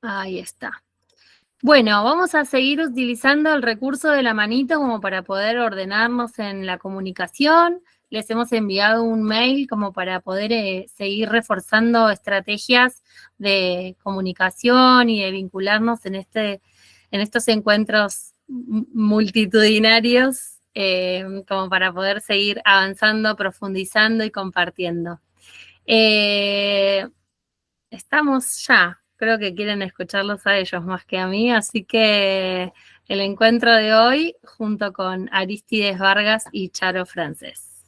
Ahí está. Bueno, vamos a seguir utilizando el recurso de la manito como para poder ordenarnos en la comunicación. Les hemos enviado un mail como para poder seguir reforzando estrategias de comunicación y de vincularnos en estos encuentros multitudinarios, como para poder seguir avanzando, profundizando y compartiendo. Estamos ya. Creo que quieren escucharlos a ellos más que a mí, así que el encuentro de hoy junto con Aristides Vargas y Charo Francés.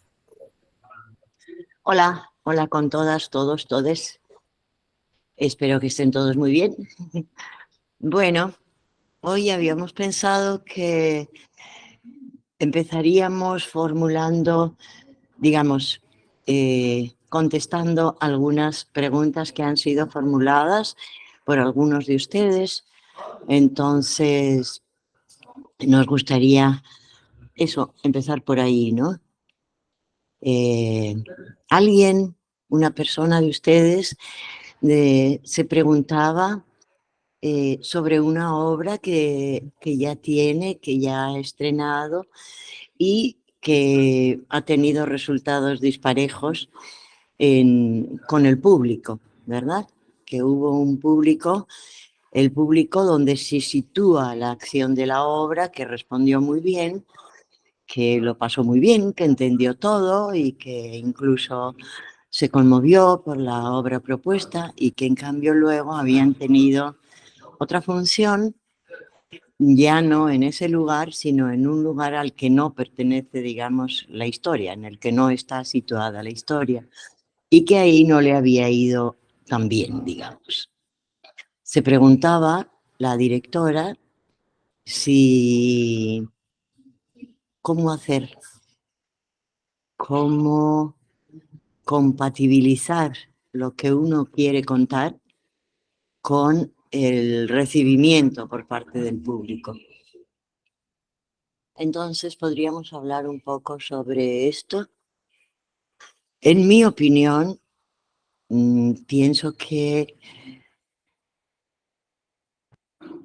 Hola, hola con todas, todos, todes. Espero que estén todos muy bien. Bueno, hoy habíamos pensado que empezaríamos formulando, digamos, contestando algunas preguntas que han sido formuladas por algunos de ustedes. Entonces, nos gustaría eso, empezar por ahí, ¿no? Alguien, una persona de ustedes, se preguntaba sobre una obra que ya tiene, que ya ha estrenado y que ha tenido resultados disparejos con el público, ¿verdad? Que hubo un público, el público donde se sitúa la acción de la obra, que respondió muy bien, que lo pasó muy bien, que entendió todo y que incluso se conmovió por la obra propuesta y que en cambio luego habían tenido otra función, ya no en ese lugar, sino en un lugar al que no pertenece, digamos, la historia, en el que no está situada la historia, y que ahí no le había ido tan bien, digamos. Se preguntaba la directora si cómo hacer, cómo compatibilizar lo que uno quiere contar con el recibimiento por parte del público. Entonces, podríamos hablar un poco sobre esto. En mi opinión, pienso que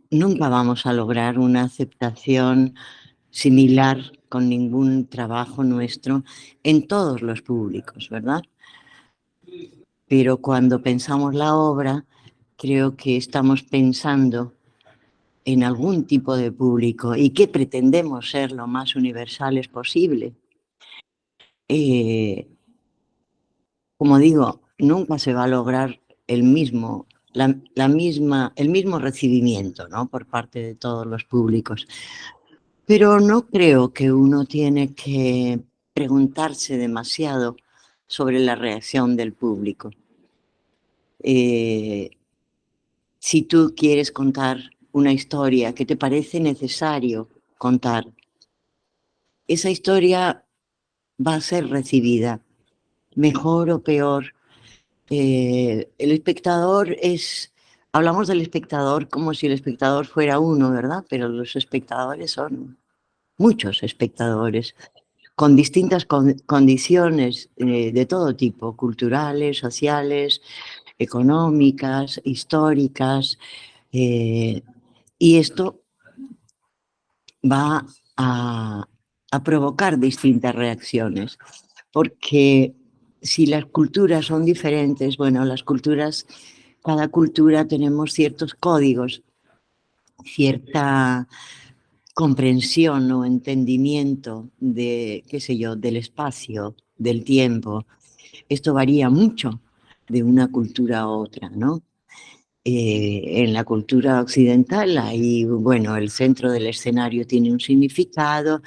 nunca vamos a lograr una aceptación similar con ningún trabajo nuestro en todos los públicos, ¿verdad? Pero cuando pensamos la obra, creo que estamos pensando en algún tipo de público y que pretendemos ser lo más universales posible. Como digo, nunca se va a lograr el mismo recibimiento, ¿no? Por parte de todos los públicos. Pero no creo que uno tiene que preguntarse demasiado sobre la reacción del público. Si tú quieres contar una historia que te parece necesario contar, esa historia va a ser recibida, mejor o peor. El espectador hablamos del espectador como si el espectador fuera uno, ¿verdad? Pero los espectadores son muchos espectadores, con distintas condiciones de todo tipo, culturales, sociales, económicas, históricas, y esto va a provocar distintas reacciones, porque si las culturas son diferentes, bueno, cada cultura tenemos ciertos códigos, cierta comprensión o entendimiento de, qué sé yo, del espacio, del tiempo. Esto varía mucho de una cultura a otra, ¿no? En la cultura occidental, ahí, bueno, el centro del escenario tiene un significado,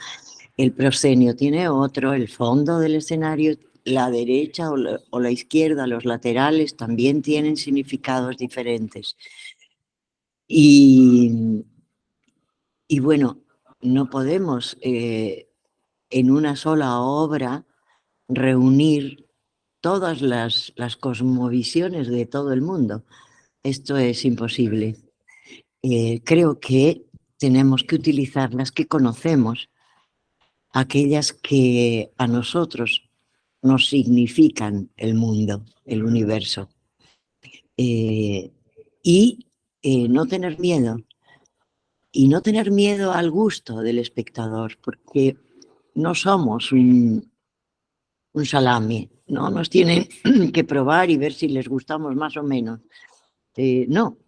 el proscenio tiene otro, el fondo del escenario, la derecha o la izquierda, los laterales también tienen significados diferentes. Y bueno, no podemos en una sola obra reunir todas las cosmovisiones de todo el mundo. Esto es imposible. Creo que tenemos que utilizar las que conocemos, aquellas que a nosotros nos significan el mundo, el universo. Y no tener miedo. Y no tener miedo al gusto del espectador, porque no somos un salami, ¿no? Nos tienen que probar y ver si les gustamos más o menos. No,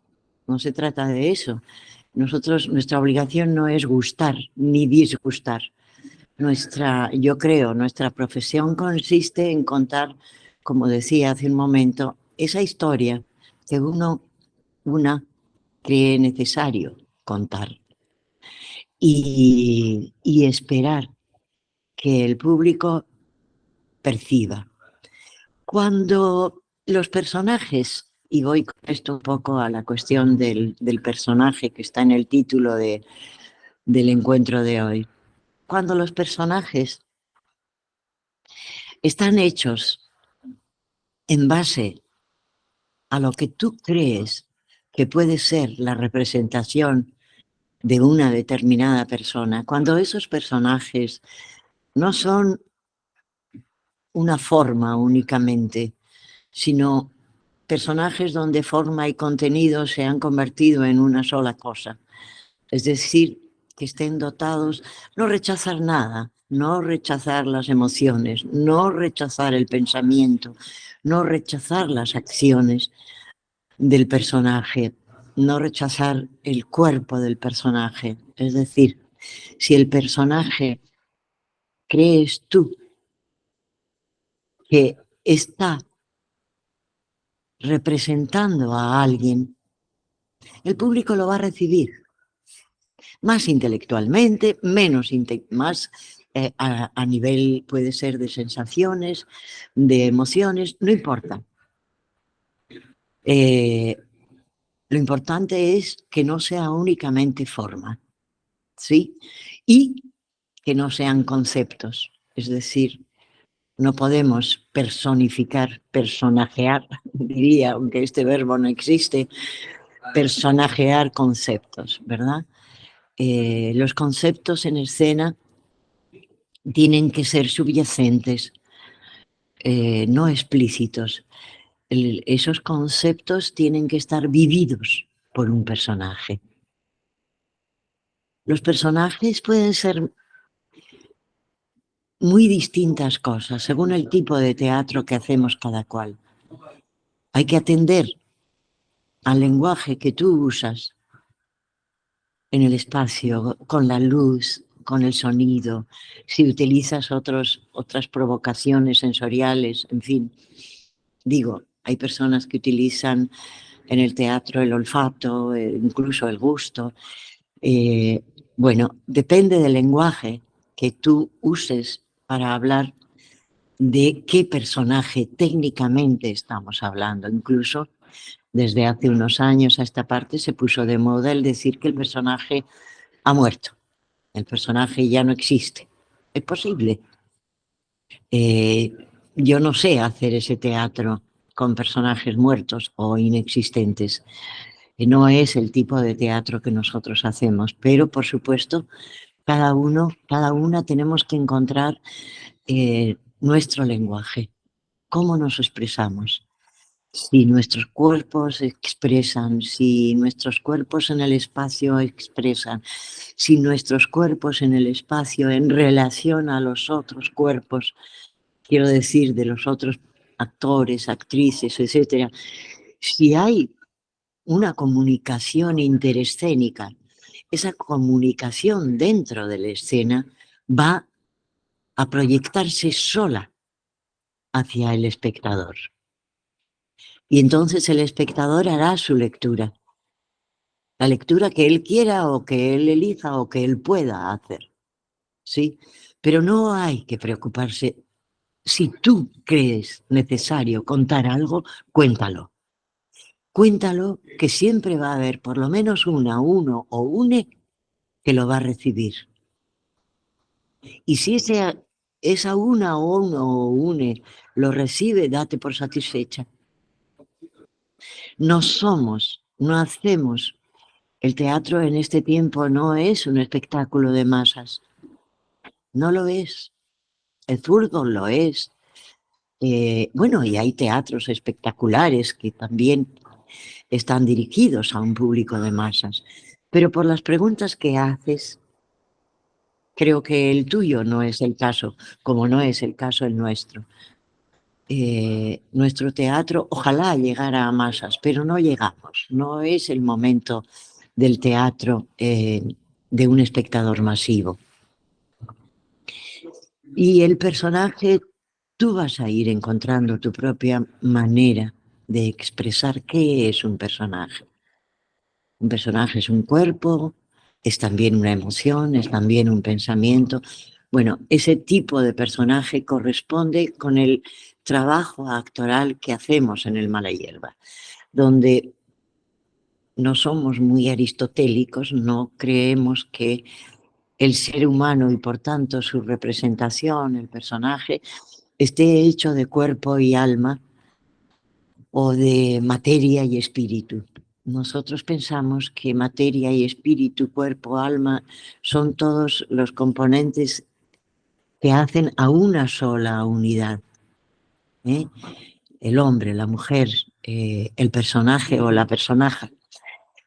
no se trata de eso. Nuestra obligación no es gustar ni disgustar. Yo creo, nuestra profesión consiste en contar, como decía hace un momento, esa historia que una cree necesario contar y esperar que el público perciba. Cuando los personajes, y voy con esto un poco a la cuestión del personaje que está en el título del encuentro de hoy, cuando los personajes están hechos en base a lo que tú crees que puede ser la representación de una determinada persona, cuando esos personajes no son una forma únicamente, sino personajes donde forma y contenido se han convertido en una sola cosa. Es decir, que estén dotados, no rechazar nada, no rechazar las emociones, no rechazar el pensamiento, no rechazar las acciones del personaje, no rechazar el cuerpo del personaje. Es decir, si el personaje crees tú que está representando a alguien, el público lo va a recibir más intelectualmente, más a nivel, puede ser, de sensaciones, de emociones, no importa. Lo importante es que no sea únicamente forma, ¿sí? Y que no sean conceptos, es decir, no podemos personificar, personajear, diría, aunque este verbo no existe, personajear conceptos, ¿verdad? Los conceptos en escena tienen que ser subyacentes, no explícitos. Esos conceptos tienen que estar vividos por un personaje. Los personajes pueden ser muy distintas cosas según el tipo de teatro que hacemos cada cual. Hay que atender al lenguaje que tú usas en el espacio, con la luz, con el sonido, si utilizas otras provocaciones sensoriales, en fin. Digo, hay personas que utilizan en el teatro el olfato, incluso el gusto. Bueno, depende del lenguaje que tú uses para hablar de qué personaje técnicamente estamos hablando. Incluso desde hace unos años a esta parte se puso de moda el decir que el personaje ha muerto, el personaje ya no existe. Es posible. Yo no sé hacer ese teatro con personajes muertos o inexistentes. No es el tipo de teatro que nosotros hacemos, pero por supuesto, cada una tenemos que encontrar nuestro lenguaje, cómo nos expresamos. Si nuestros cuerpos expresan, si nuestros cuerpos en el espacio expresan, si nuestros cuerpos en el espacio en relación a los otros cuerpos, quiero decir, de los otros actores, actrices, etcétera, si hay una comunicación interescénica, esa comunicación dentro de la escena va a proyectarse sola hacia el espectador. Y entonces el espectador hará su lectura, la lectura que él quiera o que él elija o que él pueda hacer, ¿sí? Pero no hay que preocuparse. Si tú crees necesario contar algo, cuéntalo. Cuéntalo, que siempre va a haber por lo menos uno o une que lo va a recibir. Y si esa una o uno o une lo recibe, date por satisfecha. No hacemos. El teatro en este tiempo no es un espectáculo de masas. No lo es. El fútbol lo es. Bueno, y hay teatros espectaculares que también están dirigidos a un público de masas. Pero por las preguntas que haces, creo que el tuyo no es el caso, como no es el caso el nuestro. Nuestro teatro ojalá llegara a masas, pero no llegamos. No es el momento del teatro de un espectador masivo. Y el personaje, tú vas a ir encontrando tu propia manera de expresar qué es un personaje. Un personaje es un cuerpo, es también una emoción, es también un pensamiento. Bueno, ese tipo de personaje corresponde con el trabajo actoral que hacemos en el Mala Hierba, donde no somos muy aristotélicos, no creemos que el ser humano y por tanto su representación, el personaje, esté hecho de cuerpo y alma o de materia y espíritu. Nosotros pensamos que materia y espíritu, cuerpo, alma, son todos los componentes que hacen a una sola unidad. El hombre, la mujer, el personaje o la personaja.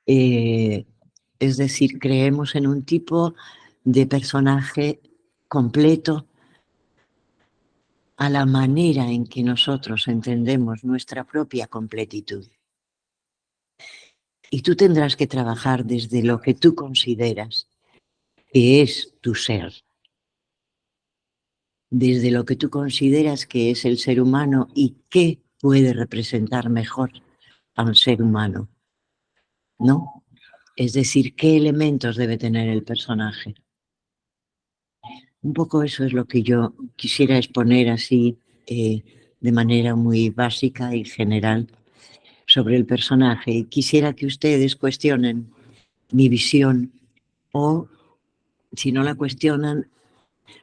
Es decir, creemos en un tipo de personaje completo a la manera en que nosotros entendemos nuestra propia completitud. Y tú tendrás que trabajar desde lo que tú consideras que es tu ser, desde lo que tú consideras que es el ser humano y qué puede representar mejor a un ser humano, ¿no? Es decir, qué elementos debe tener el personaje. Un poco eso es lo que yo quisiera exponer así de manera muy básica y general sobre el personaje. Y quisiera que ustedes cuestionen mi visión o, si no la cuestionan,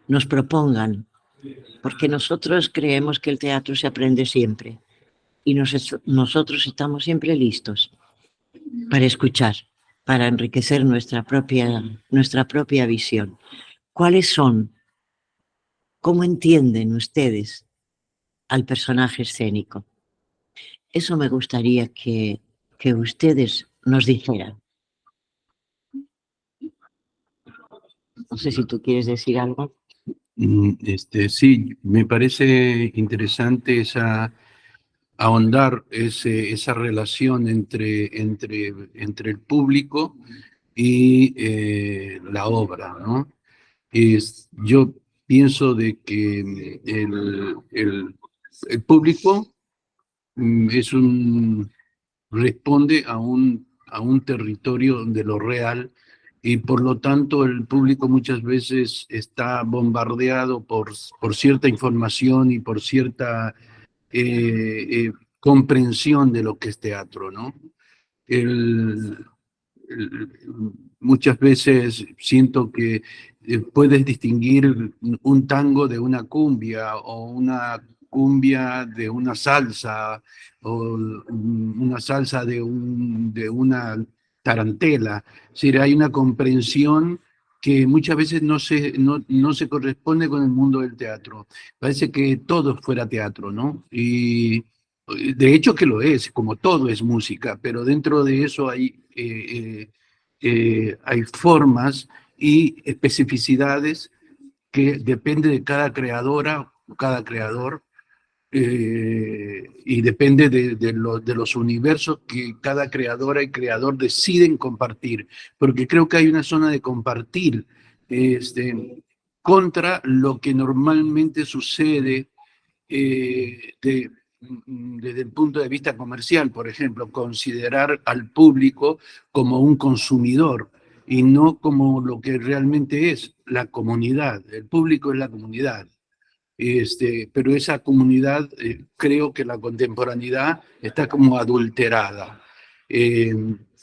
nos propongan, porque nosotros creemos que el teatro se aprende siempre y nosotros estamos siempre listos para escuchar, para enriquecer nuestra propia visión. ¿Cuáles son? ¿Cómo entienden ustedes al personaje escénico? Eso me gustaría que ustedes nos dijeran. No sé si tú quieres decir algo. Sí, me parece interesante ahondar esa relación entre el público y la obra, ¿no? Yo pienso de que el público responde a un territorio de lo real y por lo tanto el público muchas veces está bombardeado por cierta información y por cierta comprensión de lo que es teatro, ¿no? El, el- Muchas veces siento que puedes distinguir un tango de una cumbia o una cumbia de una salsa o una salsa de una tarantela. Es decir, hay una comprensión que muchas veces no se corresponde con el mundo del teatro. Parece que todo fuera teatro, ¿no? Y de hecho que lo es, como todo es música, pero dentro de eso hay formas y especificidades que depende de cada creadora o cada creador y depende de los universos que cada creadora y creador deciden compartir, porque creo que hay una zona de compartir contra lo que normalmente sucede desde el punto de vista comercial, por ejemplo, considerar al público como un consumidor y no como lo que realmente es la comunidad. El público es la comunidad. Pero esa comunidad, creo que la contemporaneidad está como adulterada. Eh,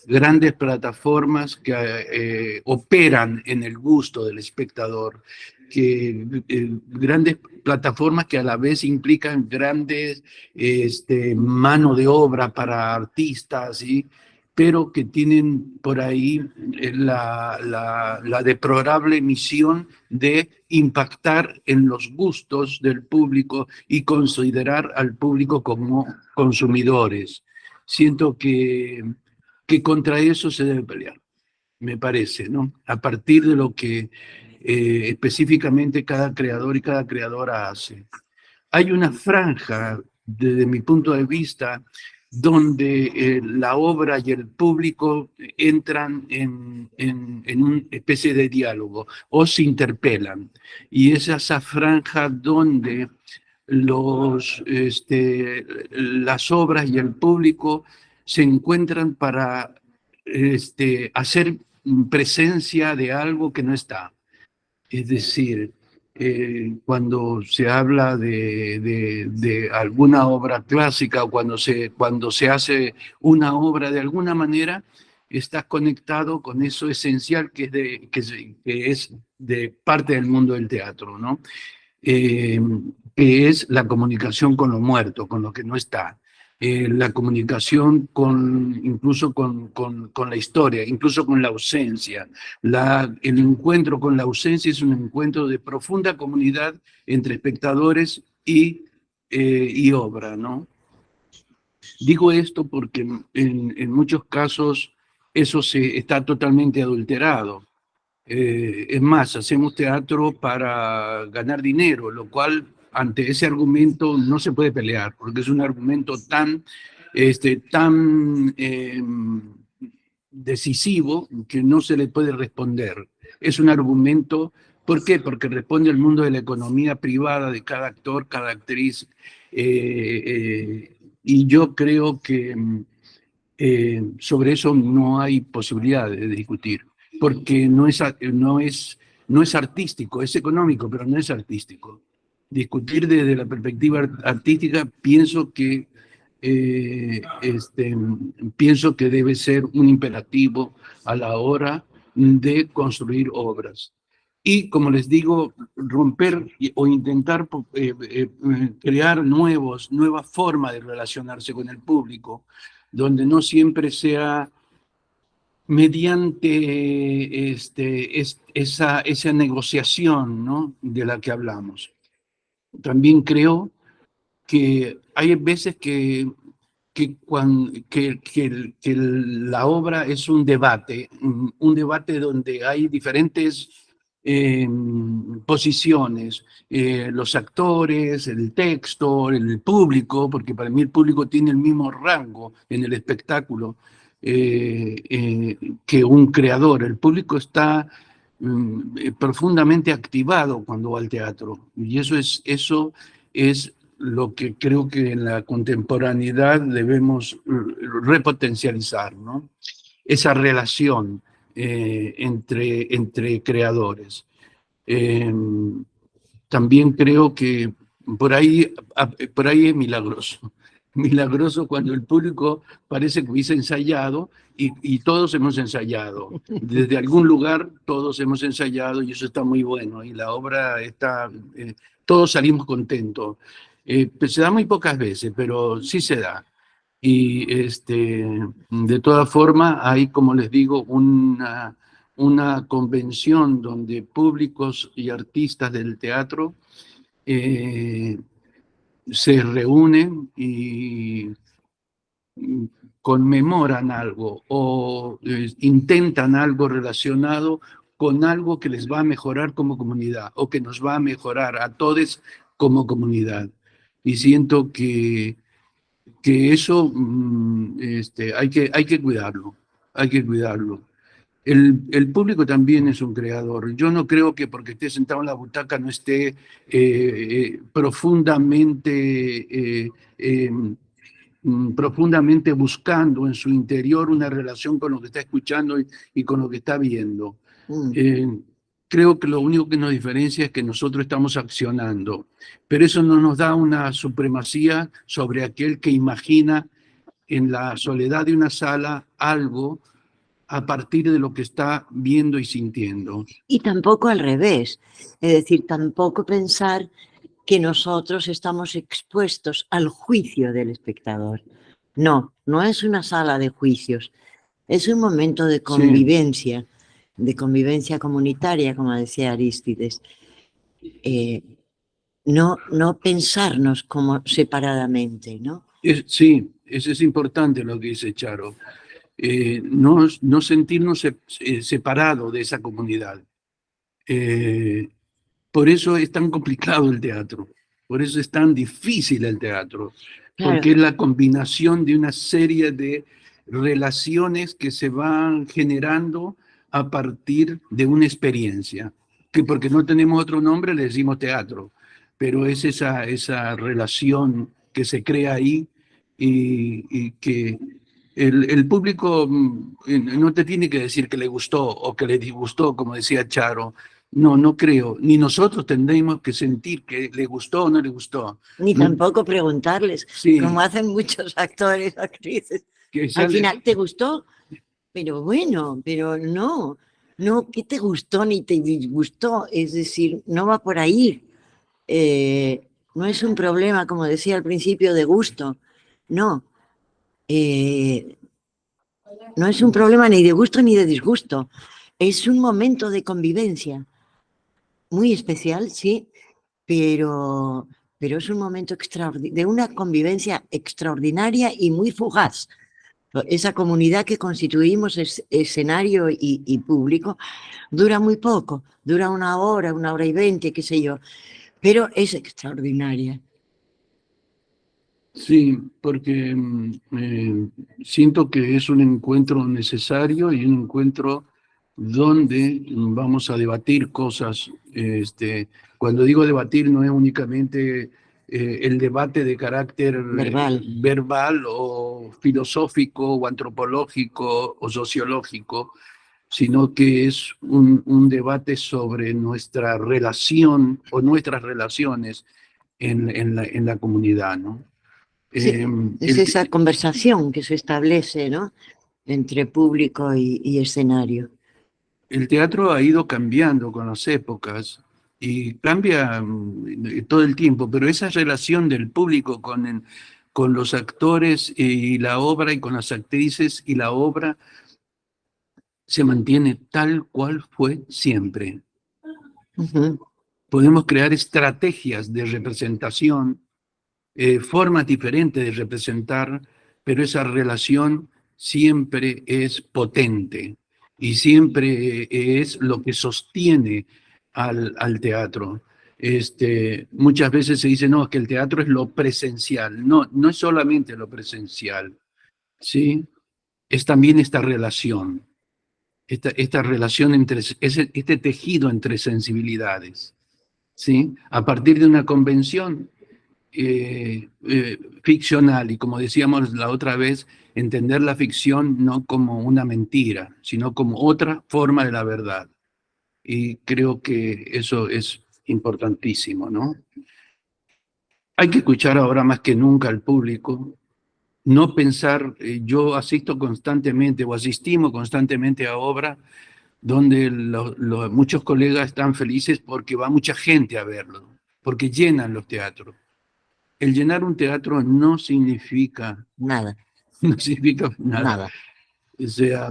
Grandes plataformas que operan en el gusto del espectador, grandes plataformas que a la vez implican grandes mano de obra para artistas, ¿sí? Pero que tienen por ahí la deplorable misión de impactar en los gustos del público y considerar al público como consumidores. siento que contra eso se debe pelear, me parece, ¿no? A partir de lo que específicamente cada creador y cada creadora hace. Hay una franja, desde mi punto de vista, donde la obra y el público entran en una especie de diálogo o se interpelan. Y es esa franja donde las obras y el público se encuentran para hacer presencia de algo que no está. Es decir, cuando se habla de alguna obra clásica o cuando se hace una obra de alguna manera, estás conectado con eso esencial que es de parte del mundo del teatro, ¿no? Que es la comunicación con lo muerto, con lo que no está. La comunicación incluso con la historia, incluso con la ausencia. El encuentro con la ausencia es un encuentro de profunda comunidad entre espectadores y obra, ¿no? Digo esto porque en muchos casos eso está totalmente adulterado. Es más, hacemos teatro para ganar dinero, lo cual ante ese argumento no se puede pelear, porque es un argumento tan decisivo que no se le puede responder. Es un argumento, ¿por qué? Porque responde al mundo de la economía privada de cada actor, cada actriz, y yo creo que sobre eso no hay posibilidad de discutir, porque no es artístico, es económico, pero no es artístico. Discutir desde la perspectiva artística pienso que debe ser un imperativo a la hora de construir obras. Y, como les digo, romper o intentar crear nuevas formas de relacionarse con el público, donde no siempre sea mediante esa negociación, ¿no?, de la que hablamos. También creo que hay veces que la obra es un debate donde hay diferentes posiciones, los actores, el texto, el público, porque para mí el público tiene el mismo rango en el espectáculo que un creador. El público está profundamente activado cuando va al teatro, y eso es lo que creo que en la contemporaneidad debemos repotencializar, ¿no? Esa relación entre creadores. También creo que por ahí es milagroso cuando el público parece que hubiese ensayado y todos hemos ensayado. Desde algún lugar todos hemos ensayado y eso está muy bueno. Y la obra está, todos salimos contentos. Pues se da muy pocas veces, pero sí se da. Y de todas formas hay, como les digo, una convención donde públicos y artistas del teatro se reúnen y conmemoran algo o intentan algo relacionado con algo que les va a mejorar como comunidad o que nos va a mejorar a todos como comunidad. Y siento que eso hay que cuidarlo, hay que cuidarlo. El público también es un creador. Yo no creo que porque esté sentado en la butaca no esté profundamente buscando en su interior una relación con lo que está escuchando y con lo que está viendo. Creo que lo único que nos diferencia es que nosotros estamos accionando, pero eso no nos da una supremacía sobre aquel que imagina en la soledad de una sala algo a partir de lo que está viendo y sintiendo. Y tampoco al revés, es decir, tampoco pensar que nosotros estamos expuestos al juicio del espectador. No, no es una sala de juicios, es un momento de convivencia, de convivencia comunitaria, como decía Arístides. No pensarnos como separadamente, ¿no? Sí, eso es importante lo que dice Charo. No sentirnos separados de esa comunidad. Por eso es tan complicado el teatro, por eso es tan difícil el teatro, Claro, porque es la combinación de una serie de relaciones que se van generando a partir de una experiencia, que porque no tenemos otro nombre le decimos teatro, pero es esa relación que se crea ahí y que el público no te tiene que decir que le gustó o que le disgustó, como decía Charo. No, no creo. Ni nosotros tendremos que sentir que le gustó o no le gustó. ni No, tampoco preguntarles, como sí, hacen muchos actores, actrices. que Al sale. final, ¿te gustó? Pero bueno, pero no, no, ¿qué te gustó ni te disgustó? Es decir, no va por ahí. No es un problema, como decía al principio, de gusto. No, eh, no es un problema ni de gusto ni de disgusto. Es un momento de convivencia muy especial, sí, pero es un momento de una convivencia extraordinaria y muy fugaz. Esa comunidad que constituimos, escenario y público, dura muy poco, dura 1 hora y 20, qué sé yo, pero es extraordinaria. Sí, porque siento que es un encuentro necesario y un encuentro donde vamos a debatir cosas. Cuando digo debatir no es únicamente el debate de carácter Verbal. verbal o filosófico o antropológico o sociológico, sino que es un debate sobre nuestra relación o nuestras relaciones en la comunidad, ¿no? Sí, es El, esa conversación que se establece, ¿no? Entre público y escenario. el teatro ha ido cambiando con las épocas y cambia todo el tiempo, pero esa relación del público con los actores y la obra y con las actrices y la obra se mantiene tal cual fue siempre. Ujú. Podemos crear estrategias de representación, formas diferentes de representar, pero esa relación siempre es potente y siempre es lo que sostiene al teatro. Muchas veces se dice, no, que el teatro es lo presencial. No, no es solamente lo presencial, ¿sí? Es también esta relación entre, este tejido entre sensibilidades, ¿sí? A partir de una convención ficcional y como decíamos la otra vez, entender la ficción no como una mentira, sino como otra forma de la verdad. Y creo que eso es importantísimo, ¿no? Hay que escuchar ahora más que nunca al público, no pensar, yo asisto constantemente o asistimos constantemente a obras donde muchos colegas están felices porque va mucha gente a verlo, porque llenan los teatros. El llenar un teatro no significa, Nada, no significa nada. nada. O sea,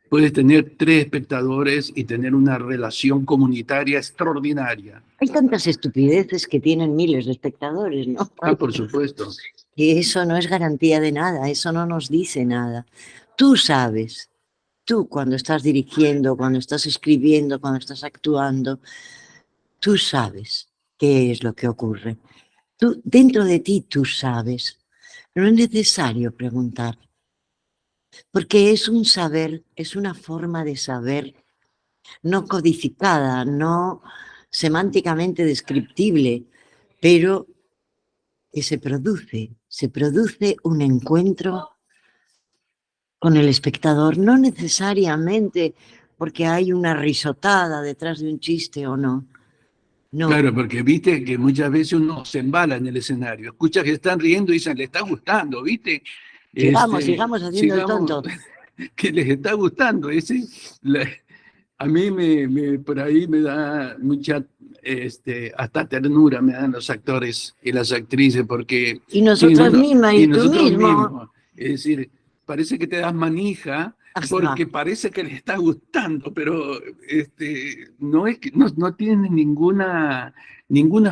puedes tener 3 espectadores y tener una relación comunitaria extraordinaria. Hay tantas estupideces que tienen miles de espectadores, ¿no? Ah, por supuesto. Y eso no es garantía de nada, eso no nos dice nada. Tú sabes, tú cuando estás dirigiendo, cuando estás escribiendo, cuando estás actuando, tú sabes qué es lo que ocurre. Tú, dentro de ti, tú sabes. No es necesario preguntar, porque es un saber, es una forma de saber no codificada, no semánticamente descriptible, pero que se produce un encuentro con el espectador, no necesariamente porque hay una risotada detrás de un chiste o no. No, Claro, porque viste que muchas veces uno se embala en el escenario, escucha que están riendo y dicen, le está gustando, ¿viste? sigamos haciendo el Sigamos, tonto. que les está gustando. A mí por ahí me da mucha, hasta ternura me dan los actores y las actrices, porque Y sí, nosotras mismas, y y tú nosotros mismo. mismos. Es decir, parece que te das manija Hasta, porque parece que les está gustando, pero no es que no tienen ninguna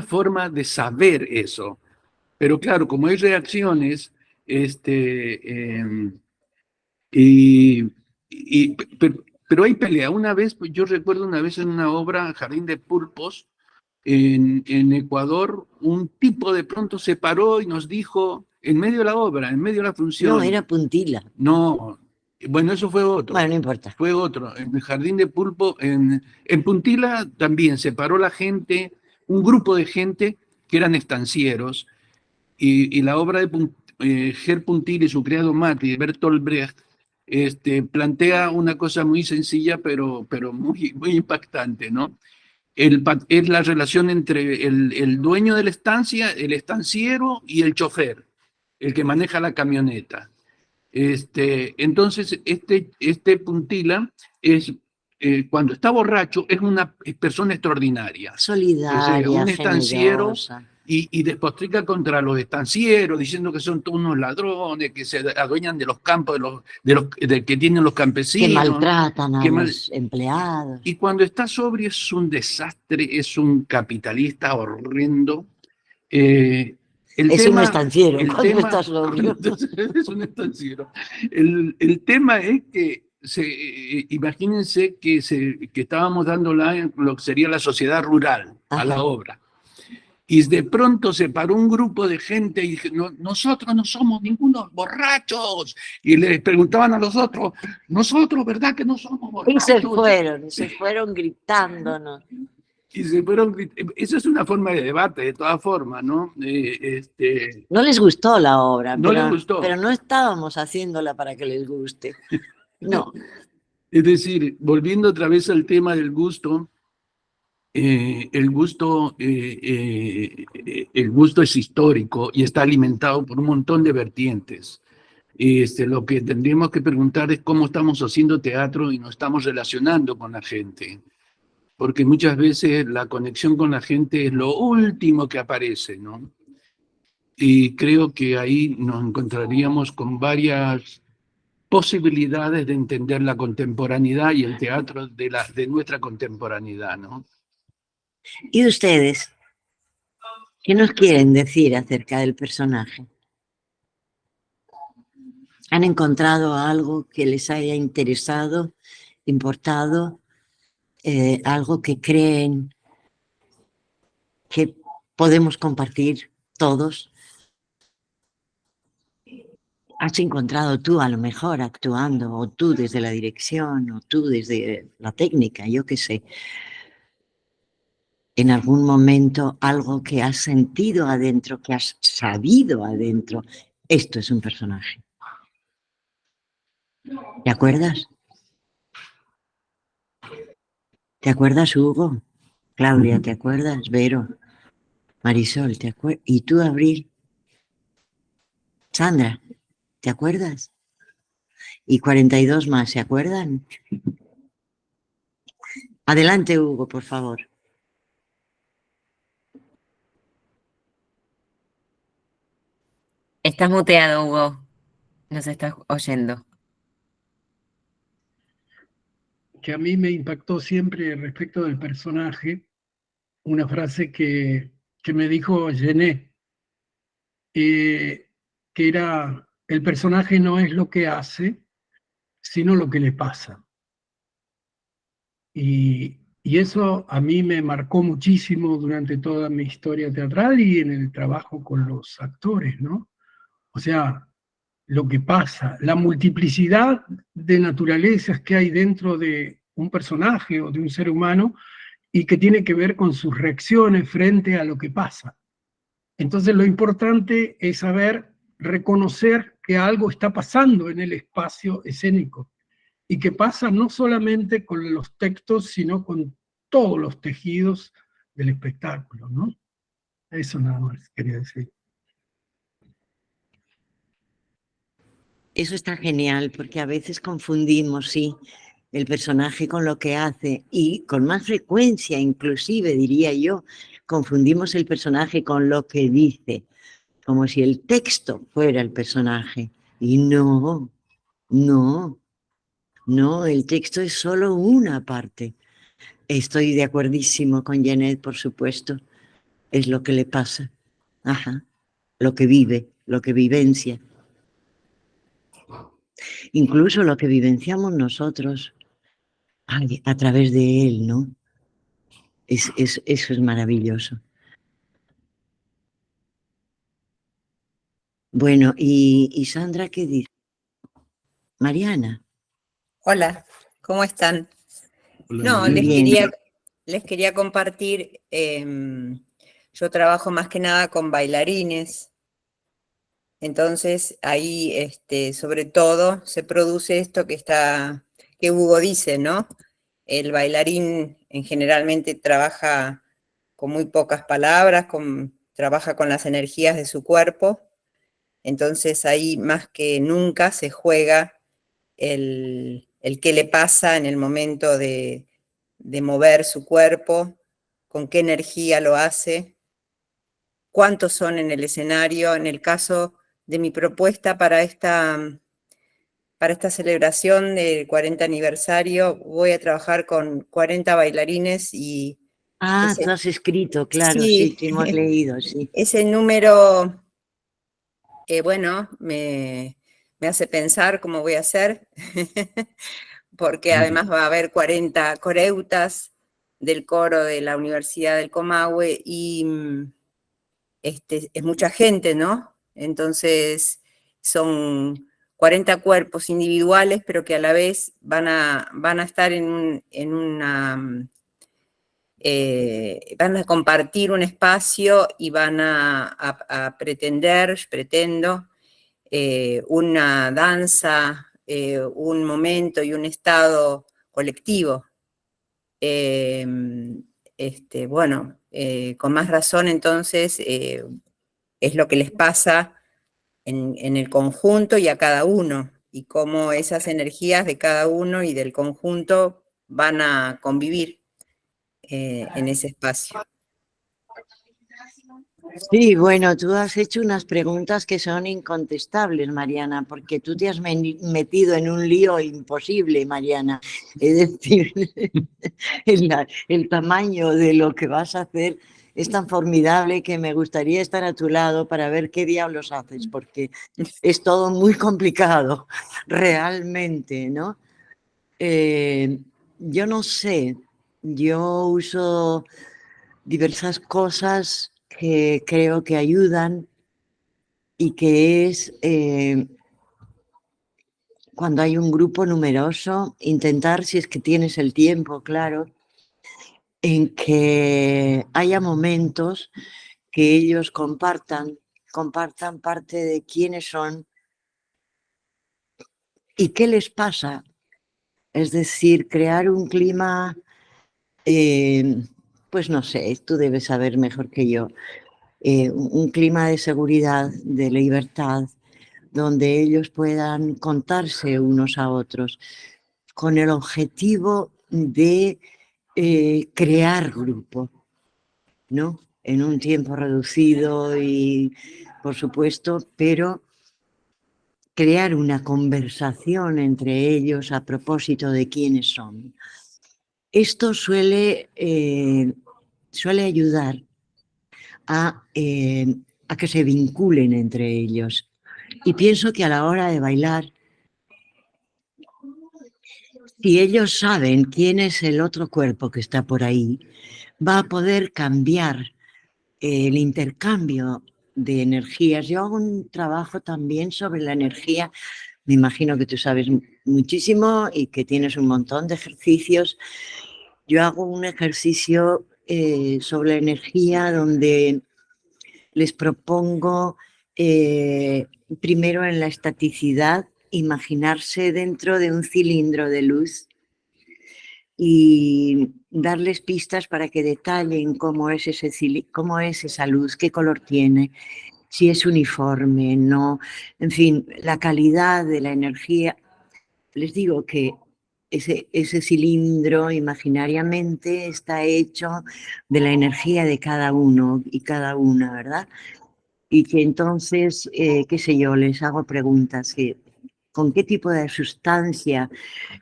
forma de saber eso. Pero claro, como hay reacciones, Y, pero hay pelea. Una vez, pues, yo recuerdo una vez en una obra, Jardín de Pulpos, en Ecuador, un tipo de pronto se paró y nos dijo, en medio de la obra, en medio de la función. No, era Puntila. No, bueno, eso fue otro. Bueno, no importa. Fue otro. En el Jardín de Pulpo, en Puntila también se paró la gente, un grupo de gente que eran estancieros, y la obra de Ger Puntila y su criado Mati, de Bertolt Brecht, plantea una cosa muy sencilla, pero muy impactante, ¿no? Es la relación entre el dueño de la estancia, el estanciero y el chofer, el que maneja la camioneta. Entonces, este Puntila es, cuando está borracho, es una persona extraordinaria. Solidaria, Un estanciero, generosa. y despotrica contra los estancieros, diciendo que son todos unos ladrones, que se adueñan de los campos de que tienen los campesinos. Que maltratan a que los empleados. Y cuando está sobrio es un desastre, es un capitalista horrendo. Es un estanciero cuando está sobrio. Es un estanciero. El tema es que imagínense que estábamos dando lo que sería la sociedad rural a la obra. Y de pronto se paró un grupo de gente y dije, nosotros no somos ningunos borrachos. Y les preguntaban a los otros, nosotros, ¿verdad que no somos borrachos? Y se fueron gritándonos. Y se fueron, eso es una forma de debate, de todas formas, ¿no? No les gustó la obra, no les gustó. Pero no estábamos haciéndola para que les guste. No. Es decir, volviendo otra vez al tema del gusto, el gusto es histórico y está alimentado por un montón de vertientes. Lo que tendríamos que preguntar es cómo estamos haciendo teatro y nos estamos relacionando con la gente. Porque muchas veces la conexión con la gente es lo último que aparece, ¿no? Y creo que ahí nos encontraríamos con varias posibilidades de entender la contemporaneidad y el teatro de nuestra contemporaneidad, ¿no? ¿Y ustedes? ¿Qué nos quieren decir acerca del personaje? ¿Han encontrado algo que les haya interesado, importado, algo que creen que podemos compartir todos? ¿Has encontrado tú a lo mejor actuando, o tú desde la dirección, o tú desde la técnica, yo qué sé, en algún momento algo que has sentido adentro, que has sabido adentro? Esto es un personaje. ¿Te acuerdas? ¿Te acuerdas, Hugo? Claudia, ¿te acuerdas? Vero, Marisol, ¿te acuerdas? ¿Y tú, Abril? Sandra, ¿te acuerdas? Y 42 más, ¿se acuerdan? Adelante, Hugo, por favor. Estás muteado, Hugo. Nos estás oyendo. Que a mí me impactó siempre respecto del personaje, una frase que me dijo Gené, que era, el personaje no es lo que hace, sino lo que le pasa. Y eso a mí me marcó muchísimo durante toda mi historia teatral y en el trabajo con los actores, ¿no? O sea, lo que pasa, la multiplicidad de naturalezas que hay dentro de un personaje o de un ser humano y que tiene que ver con sus reacciones frente a lo que pasa. Entonces lo importante es saber reconocer que algo está pasando en el espacio escénico y que pasa no solamente con los textos, sino con todos los tejidos del espectáculo, ¿no? Eso nada más quería decir. Eso está genial, porque a veces confundimos, sí, el personaje con lo que hace, y con más frecuencia, inclusive, diría yo, confundimos el personaje con lo que dice, como si el texto fuera el personaje. Y no, el texto es solo una parte. Estoy de acuerdísimo con Janet, por supuesto, es lo que le pasa. Ajá, lo que vive, lo que vivencia. incluso lo que vivenciamos nosotros a través de él, ¿no? Eso es maravilloso. Bueno, y Sandra, ¿qué dice? Mariana. Hola, ¿cómo están? Hola, No, Mariana. Bien. les quería compartir, yo trabajo más que nada con bailarines, entonces ahí sobre todo se produce esto que Hugo dice, ¿no? El bailarín generalmente trabaja con muy pocas palabras, trabaja con las energías de su cuerpo, entonces ahí más que nunca se juega el qué le pasa en el momento de mover su cuerpo, con qué energía lo hace, cuántos son en el escenario. En el caso de mi propuesta para esta celebración del 40 aniversario, voy a trabajar con 40 bailarines y Ah, tú ese, has escrito, claro, sí, sí, te hemos leído, sí. ese número, bueno, me hace pensar cómo voy a hacer, porque además va a haber 40 coreutas del coro de la Universidad del Comahue y es mucha gente, ¿no? Entonces son 40 cuerpos individuales, pero que a la vez van a estar van a compartir un espacio y van a pretendo, una danza, un momento y un estado colectivo. Bueno, con más razón entonces es lo que les pasa en el conjunto y a cada uno, y cómo esas energías de cada uno y del conjunto van a convivir en ese espacio. Sí, bueno, tú has hecho unas preguntas que son incontestables, Mariana, porque tú te has metido en un lío imposible, Mariana. Es decir, el tamaño de lo que vas a hacer es tan formidable que me gustaría estar a tu lado para ver qué diablos haces, porque es todo muy complicado, realmente, ¿no? Yo no sé, yo uso diversas cosas que creo que ayudan y que es cuando hay un grupo numeroso, intentar, si es que tienes el tiempo, claro, en que haya momentos que ellos compartan parte de quiénes son y qué les pasa. Es decir, crear un clima, pues no sé, tú debes saber mejor que yo, un clima de seguridad, de libertad, donde ellos puedan contarse unos a otros, con el objetivo de crear grupo, ¿no? En un tiempo reducido y, por supuesto, pero crear una conversación entre ellos a propósito de quiénes son. Esto suele ayudar a que se vinculen entre ellos. Y pienso que a la hora de bailar, si ellos saben quién es el otro cuerpo que está por ahí, va a poder cambiar el intercambio de energías. Yo hago un trabajo también sobre la energía. Me imagino que tú sabes muchísimo y que tienes un montón de ejercicios. Yo hago un ejercicio sobre la energía donde les propongo primero en la estaticidad, imaginarse dentro de un cilindro de luz y darles pistas para que detallen cómo es esa luz, qué color tiene, si es uniforme, no, en fin, la calidad de la energía. Les digo que ese cilindro imaginariamente está hecho de la energía de cada uno y cada una, ¿verdad? Y que entonces, qué sé yo, les hago preguntas, ¿con qué tipo de sustancia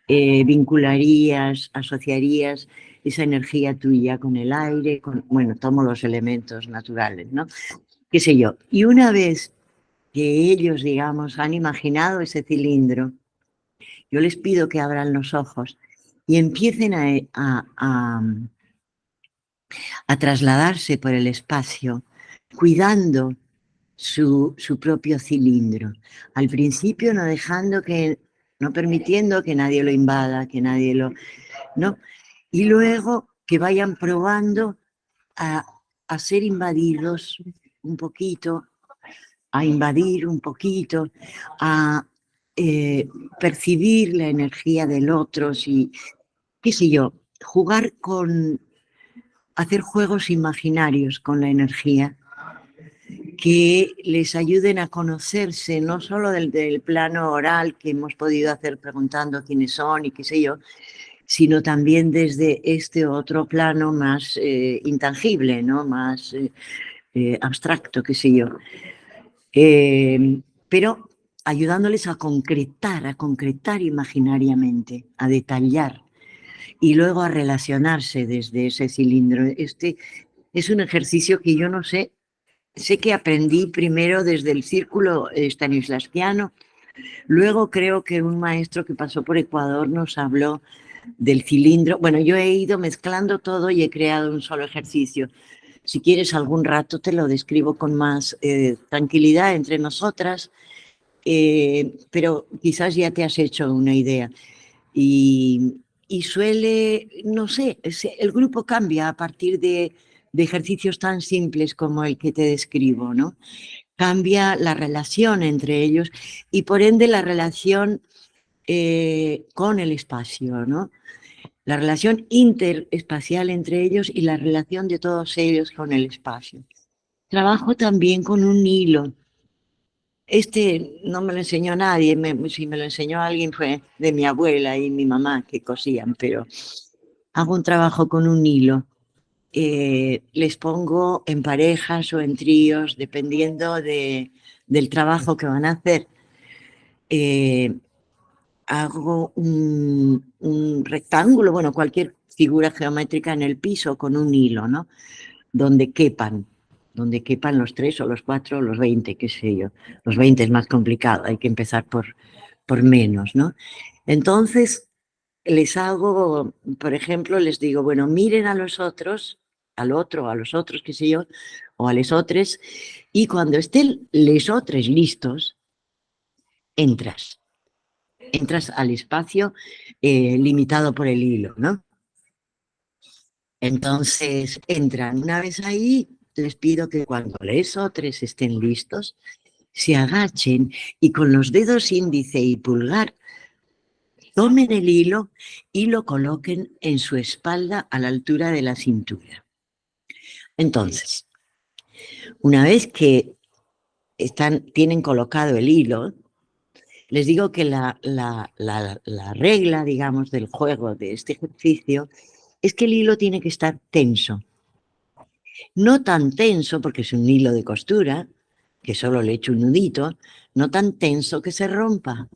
vincularías, asociarías esa energía tuya con el aire? Bueno, tomo los elementos naturales, ¿no? Qué sé yo. Y una vez que ellos, digamos, han imaginado ese cilindro, yo les pido que abran los ojos y empiecen a trasladarse por el espacio, cuidando su propio cilindro. Al principio no permitiendo que nadie lo invada, que nadie lo... ¿no? Y luego que vayan probando a ser invadidos un poquito, a invadir un poquito, a percibir la energía del otro, y qué sé yo, hacer juegos imaginarios con la energía que les ayuden a conocerse, no solo del plano oral que hemos podido hacer preguntando quiénes son y qué sé yo, sino también desde este otro plano más intangible, ¿no? Más abstracto, qué sé yo. Pero ayudándoles a concretar imaginariamente, a detallar y luego a relacionarse desde ese cilindro. Este es un ejercicio que yo no sé que aprendí primero desde el círculo stanislavskiano, luego creo que un maestro que pasó por Ecuador nos habló del cilindro. Bueno, yo he ido mezclando todo y he creado un solo ejercicio. Si quieres algún rato te lo describo con más tranquilidad entre nosotras, pero quizás ya te has hecho una idea. Y suele, no sé, el grupo cambia a partir de ejercicios tan simples como el que te describo, ¿no? Cambia la relación entre ellos y por ende la relación con el espacio, ¿no? La relación interespacial entre ellos y la relación de todos ellos con el espacio. Trabajo también con un hilo. Este no me lo enseñó nadie, si me lo enseñó alguien fue de mi abuela y mi mamá que cosían, pero hago un trabajo con un hilo. Les pongo en parejas o en tríos, dependiendo del trabajo que van a hacer. Hago un rectángulo, bueno, cualquier figura geométrica en el piso con un hilo, ¿no? Donde quepan los 3 o los 4 o los 20, qué sé yo. Los 20 es más complicado, hay que empezar por menos, ¿no? Entonces, les hago, por ejemplo, les digo, bueno, miren a los otros, al otro, a los otros, qué sé yo, o a les otres, y cuando estén les otres listos, entras al espacio limitado por el hilo, ¿no? Entonces entran. Una vez ahí, les pido que cuando les otres estén listos, se agachen y con los dedos índice y pulgar tomen el hilo y lo coloquen en su espalda a la altura de la cintura. Entonces, una vez que tienen colocado el hilo, les digo que la regla, digamos, del juego de este ejercicio es que el hilo tiene que estar tenso. No tan tenso, porque es un hilo de costura, que solo le echo un nudito, no tan tenso que se rompa.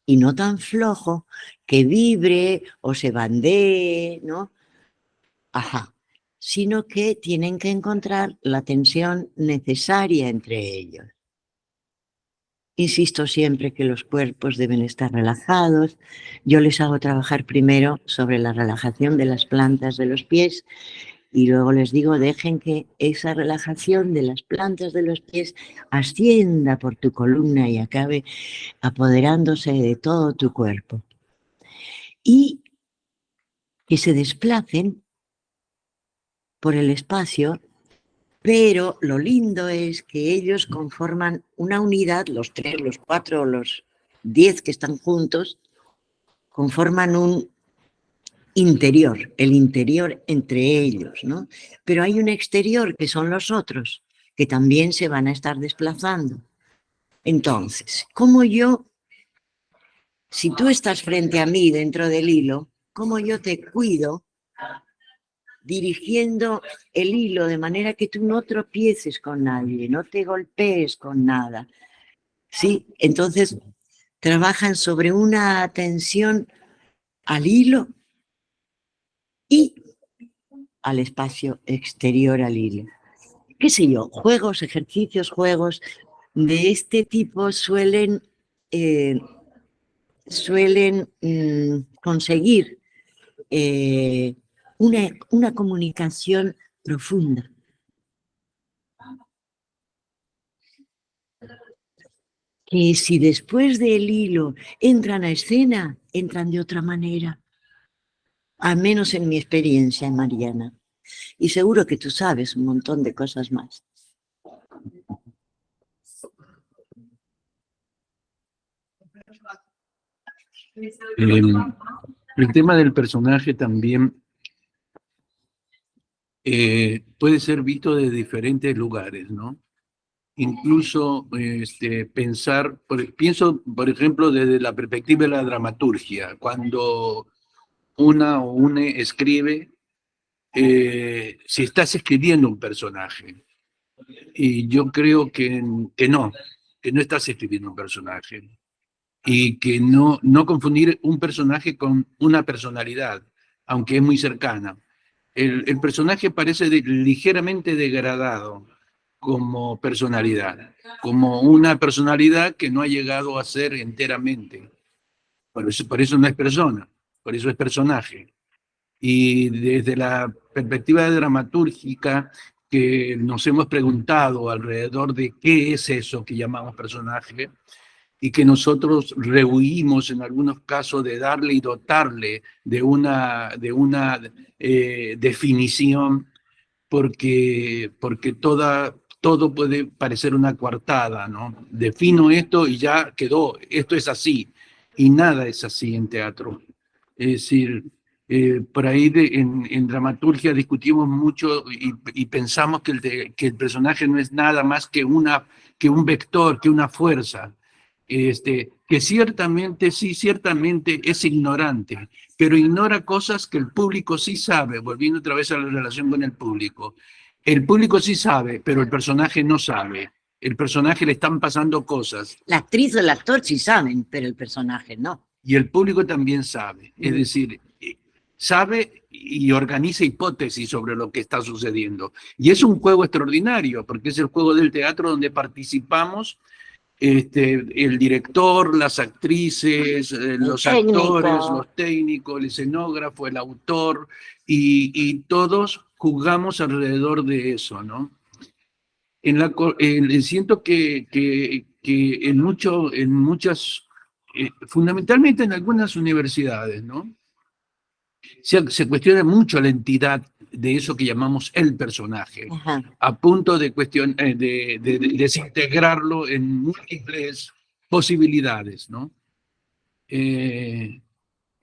Y no tan flojo que vibre o se bandee, ¿no? Ajá. Sino que tienen que encontrar la tensión necesaria entre ellos. Insisto siempre que los cuerpos deben estar relajados. Yo les hago trabajar primero sobre la relajación de las plantas de los pies y luego les digo, dejen que esa relajación de las plantas de los pies ascienda por tu columna y acabe apoderándose de todo tu cuerpo. Y que se desplacen por el espacio, pero lo lindo es que ellos conforman una unidad, los 3, los 4, los 10 que están juntos, conforman un interior, el interior entre ellos, ¿no? Pero hay un exterior que son los otros, que también se van a estar desplazando. Entonces, si tú estás frente a mí dentro del hilo, ¿cómo yo te cuido dirigiendo el hilo de manera que tú no tropieces con nadie, no te golpees con nada? ¿Sí? Entonces, trabajan sobre una tensión al hilo y al espacio exterior al hilo. ¿Qué sé yo? Ejercicios, juegos de este tipo suelen suelen conseguir una comunicación profunda. Que si después del hilo entran a escena, entran de otra manera. Al menos en mi experiencia, Mariana. Y seguro que tú sabes un montón de cosas más. El tema del personaje también puede ser visto de diferentes lugares, ¿no? Incluso pensar, pienso, por ejemplo, desde la perspectiva de la dramaturgia, cuando una o une escribe, si estás escribiendo un personaje, y yo creo que no estás escribiendo un personaje, y que no confundir un personaje con una personalidad, aunque es muy cercana. El personaje parece ligeramente degradado como personalidad, como una personalidad que no ha llegado a ser enteramente. Por eso no es persona, por eso es personaje. Y desde la perspectiva dramatúrgica que nos hemos preguntado alrededor de qué es eso que llamamos personaje, y que nosotros rehuimos en algunos casos de darle y dotarle de una definición, porque todo puede parecer una coartada, ¿no? Defino esto y ya quedó, esto es así, y nada es así en teatro. Es decir, por ahí en dramaturgia discutimos mucho y pensamos que el personaje no es nada más que un vector, que una fuerza, que ciertamente es ignorante, pero ignora cosas que el público sí sabe, volviendo otra vez a la relación con el público. El público sí sabe, pero el personaje no sabe. El personaje le están pasando cosas. La actriz o el actor sí saben, pero el personaje no. Y el público también sabe. Es decir, sabe y organiza hipótesis sobre lo que está sucediendo. Y es un juego extraordinario, porque es el juego del teatro donde participamos el director, las actrices, los actores, los técnicos, el escenógrafo, el autor, y todos jugamos alrededor de eso, ¿no? Siento que en muchas, fundamentalmente en algunas universidades, ¿no? Se cuestiona mucho la entidad de eso que llamamos el personaje, a punto de desintegrarlo en múltiples posibilidades, ¿no?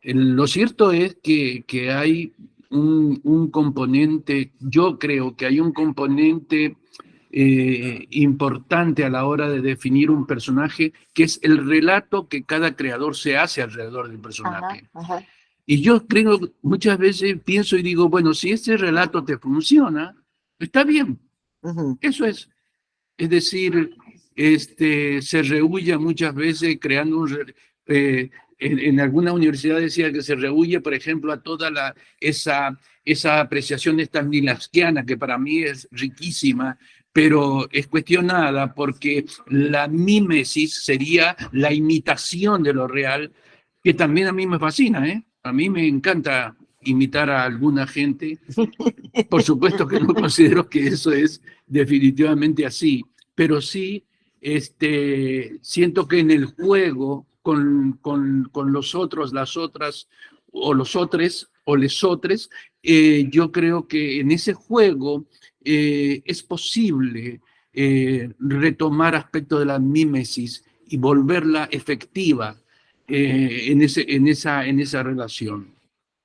Lo cierto es que hay un componente, yo creo que hay un componente importante a la hora de definir un personaje, que es el relato que cada creador se hace alrededor del personaje. Y yo creo, muchas veces pienso y digo, bueno, si este relato te funciona, está bien. Eso es. Es decir, se rehuye muchas veces creando en alguna universidad decía que se rehuye, por ejemplo, a toda esa apreciación stanislavskiana, que para mí es riquísima, pero es cuestionada porque la mímesis sería la imitación de lo real, que también a mí me fascina, ¿eh? A mí me encanta imitar a alguna gente. Por supuesto que no considero que eso es definitivamente así, pero sí siento que en el juego con los otros, las otras, o los otros, o les otros, yo creo que en ese juego es posible retomar aspectos de la mímesis y volverla efectiva en esa relación.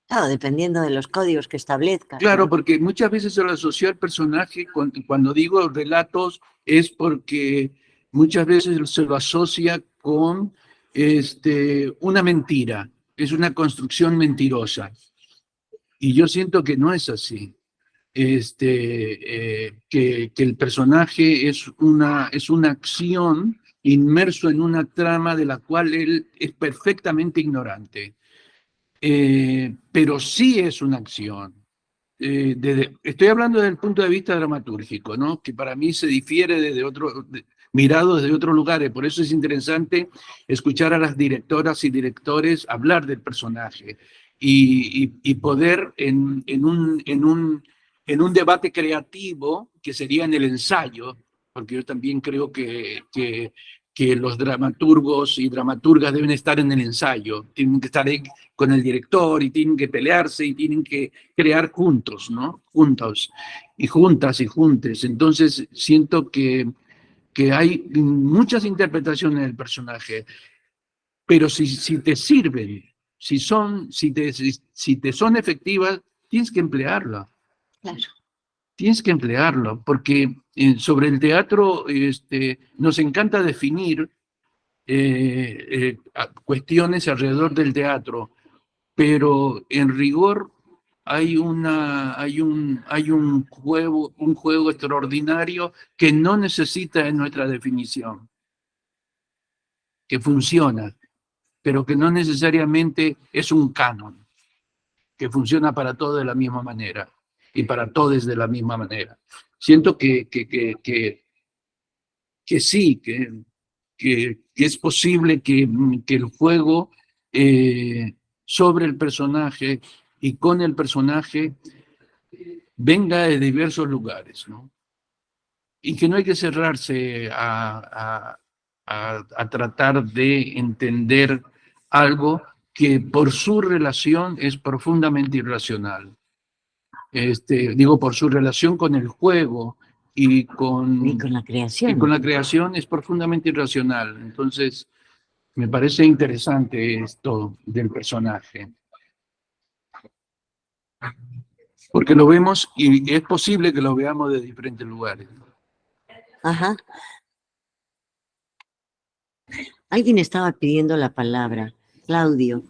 Claro, dependiendo de los códigos que establezcas. Claro, ¿no? porque muchas veces se lo asocia al personaje, cuando digo relatos, es porque muchas veces se lo asocia con una mentira, es una construcción mentirosa. Y yo siento que no es así. Que el personaje es una acción inmerso en una trama de la cual él es perfectamente ignorante. Pero sí es una acción. Estoy hablando desde el punto de vista dramatúrgico, ¿no? Que para mí se difiere mirado desde otros lugares. Por eso es interesante escuchar a las directoras y directores hablar del personaje y poder en un debate creativo, que sería en el ensayo, porque yo también creo que los dramaturgos y dramaturgas deben estar en el ensayo, tienen que estar ahí con el director y tienen que pelearse y tienen que crear juntos, ¿no? Juntos y juntas y juntes. Entonces siento que hay muchas interpretaciones del personaje, pero si te sirven, si te son efectivas, tienes que emplearla. Claro. Tienes que emplearlo, porque sobre el teatro nos encanta definir cuestiones alrededor del teatro, pero en rigor hay un juego extraordinario que no necesita de nuestra definición, que funciona, pero que no necesariamente es un canon, que funciona para todos de la misma manera y para todos de la misma manera. Siento que sí, que es posible que el juego sobre el personaje y con el personaje venga de diversos lugares, ¿no? Y que no hay que cerrarse a tratar de entender algo que por su relación es profundamente irracional. Digo, por su relación con el juego y con la y creación. con la creación es profundamente irracional. Entonces, me parece interesante esto del personaje. Porque lo vemos y es posible que lo veamos de diferentes lugares. Ajá. Alguien estaba pidiendo la palabra. Claudio,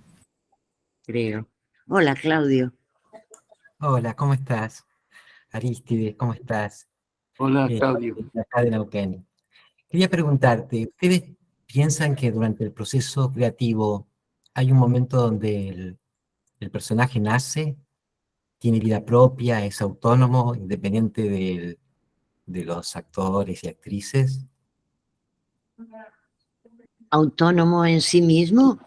creo. Hola, Claudio. Hola, ¿cómo estás? Arístides, ¿cómo estás? Hola, Claudio. Acá de Neuquén. Quería preguntarte, ¿ustedes piensan que durante el proceso creativo hay un momento donde el personaje nace, tiene vida propia, es autónomo, independiente de los actores y actrices? ¿Autónomo en sí mismo?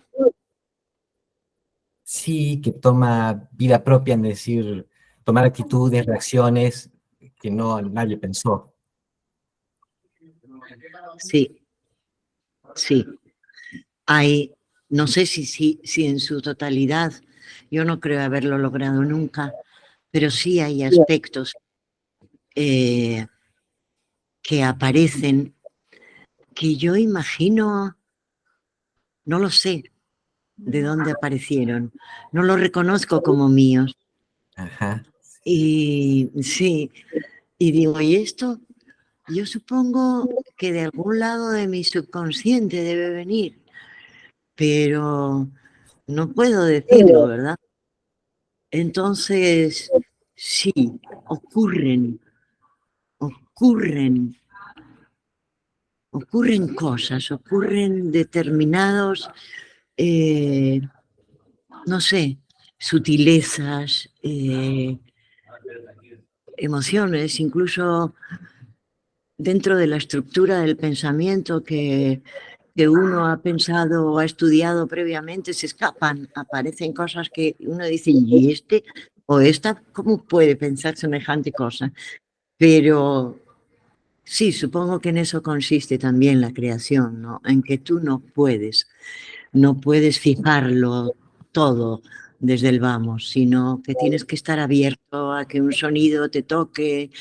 Sí, que toma vida propia, es decir, tomar actitudes, reacciones que nadie pensó. Sí, sí. Hay, no sé si en su totalidad, yo no creo haberlo logrado nunca, pero sí hay aspectos que aparecen que yo imagino, no lo sé de dónde aparecieron, no los reconozco como míos. Ajá. Y sí, y digo, ¿y esto? Yo supongo que de algún lado de mi subconsciente debe venir, pero no puedo decirlo, ¿verdad? Entonces, sí, ocurren cosas, ocurren determinados, no sé, sutilezas, emociones, incluso dentro de la estructura del pensamiento que uno ha pensado o ha estudiado previamente, se escapan, aparecen cosas que uno dice, ¿y este o esta cómo puede pensar semejante cosa? Pero sí, supongo que en eso consiste también la creación, ¿no? En que tú no puedes fijarlo todo desde el vamos, sino que tienes que estar abierto a que un sonido te toque,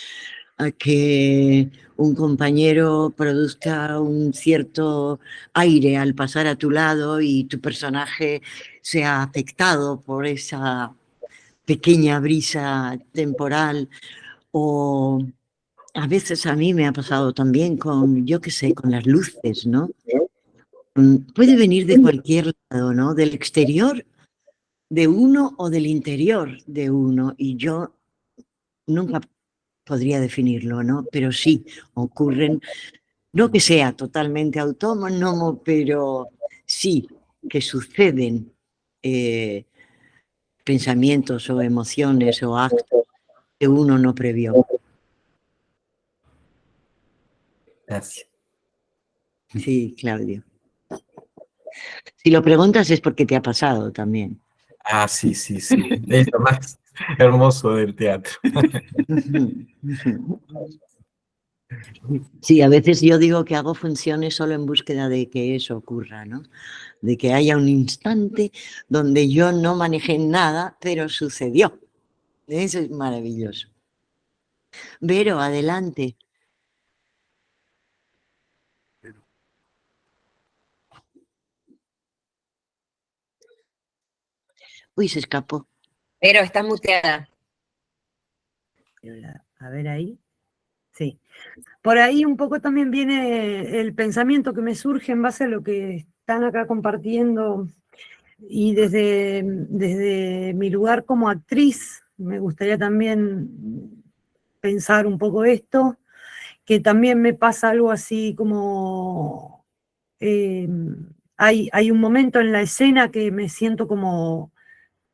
a que un compañero produzca un cierto aire al pasar a tu lado y tu personaje sea afectado por esa pequeña brisa temporal. O a veces a mí me ha pasado también con, yo qué sé, con las luces, ¿no? Puede venir de cualquier lado, ¿no? Del exterior de uno o del interior de uno, y yo nunca podría definirlo, ¿no? Pero sí, ocurren, no que sea totalmente autónomo, pero sí que suceden pensamientos o emociones o actos que uno no previó. Gracias. Sí, Claudio. Si lo preguntas es porque te ha pasado también. Ah, sí, sí, sí. Es lo más hermoso del teatro. Sí, a veces yo digo que hago funciones solo en búsqueda de que eso ocurra, ¿no? De que haya un instante donde yo no manejé nada, pero sucedió. Eso es maravilloso. Vero, adelante. Uy, se escapó. Pero estás muteada. A ver ahí. Sí. Por ahí un poco también viene el pensamiento que me surge en base a lo que están acá compartiendo y desde mi lugar como actriz, me gustaría también pensar un poco esto, que también me pasa algo así como, hay un momento en la escena que me siento como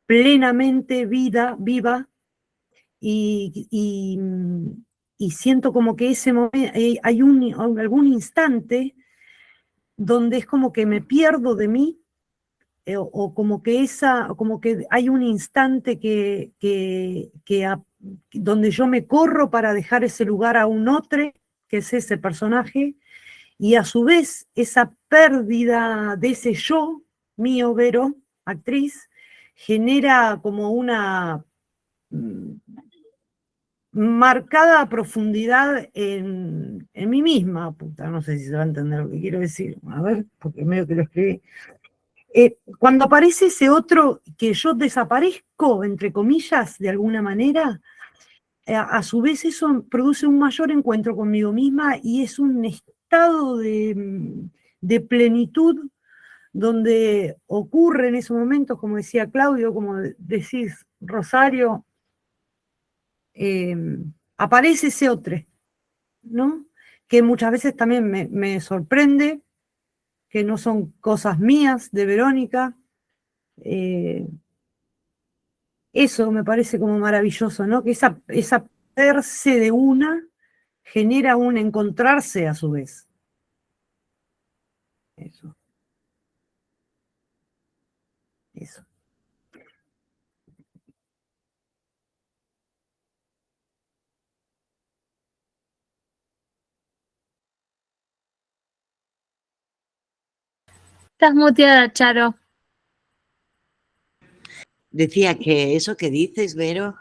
plenamente viva, y siento como que ese momento, hay algún instante donde es como que me pierdo de mí, o como que como que hay un instante donde yo me corro para dejar ese lugar a un otro, que es ese personaje, y a su vez esa pérdida de ese yo mío, Vero, actriz, genera como una marcada profundidad en mí misma. Puta, no sé si se va a entender lo que quiero decir. A ver, porque medio que lo escribí. Cuando aparece ese otro, que yo desaparezco, entre comillas, de alguna manera, a su vez eso produce un mayor encuentro conmigo misma y es un estado de plenitud donde ocurre en esos momentos, como decía Claudio, como decís Rosario, aparece ese otro, ¿no? Que muchas veces también me sorprende, que no son cosas mías de Verónica. Eso me parece como maravilloso, ¿no? Que esa perse de una genera un encontrarse a su vez. Eso. Eso. Estás muteada, Charo. Decía que eso que dices, Vero,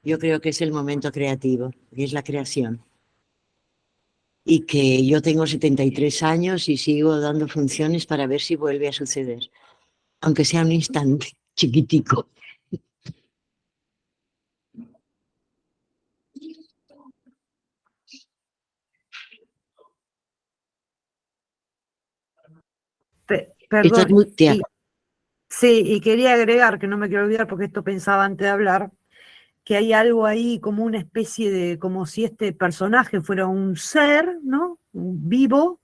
yo creo que es el momento creativo, que es la creación. Y que yo tengo 73 años y sigo dando funciones para ver si vuelve a suceder, aunque sea un instante chiquitico. Estás Perdón. muteada. Sí, y quería agregar, que no me quiero olvidar porque esto pensaba antes de hablar, que hay algo ahí como una especie de, como si este personaje fuera un ser, ¿no? Un vivo,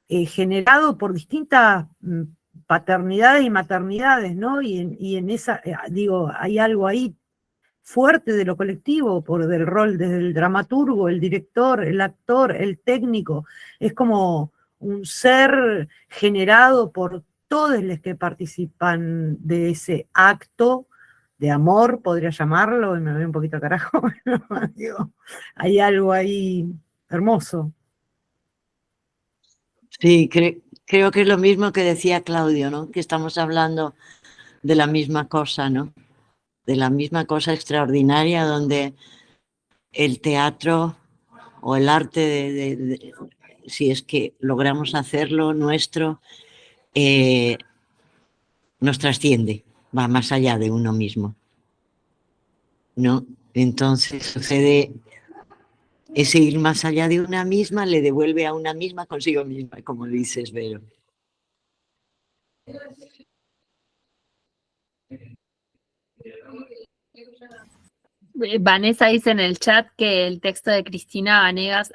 generado por distintas paternidades y maternidades, ¿no? Y en esa, digo, hay algo ahí fuerte de lo colectivo, del rol desde el dramaturgo, el director, el actor, el técnico. Es como un ser generado por todos los que participan de ese acto de amor, podría llamarlo, y me voy un poquito a carajo, pero digo, hay algo ahí hermoso. Sí, creo que es lo mismo que decía Claudio, ¿no? Que estamos hablando de la misma cosa, ¿no? De la misma cosa extraordinaria donde el teatro o el arte, si es que logramos hacerlo nuestro, nos trasciende, va más allá de uno mismo, ¿no? Entonces sucede ese ir más allá de una misma, le devuelve a una misma consigo misma, como dices, Vero. Vanessa dice en el chat que el texto de Cristina Vanegas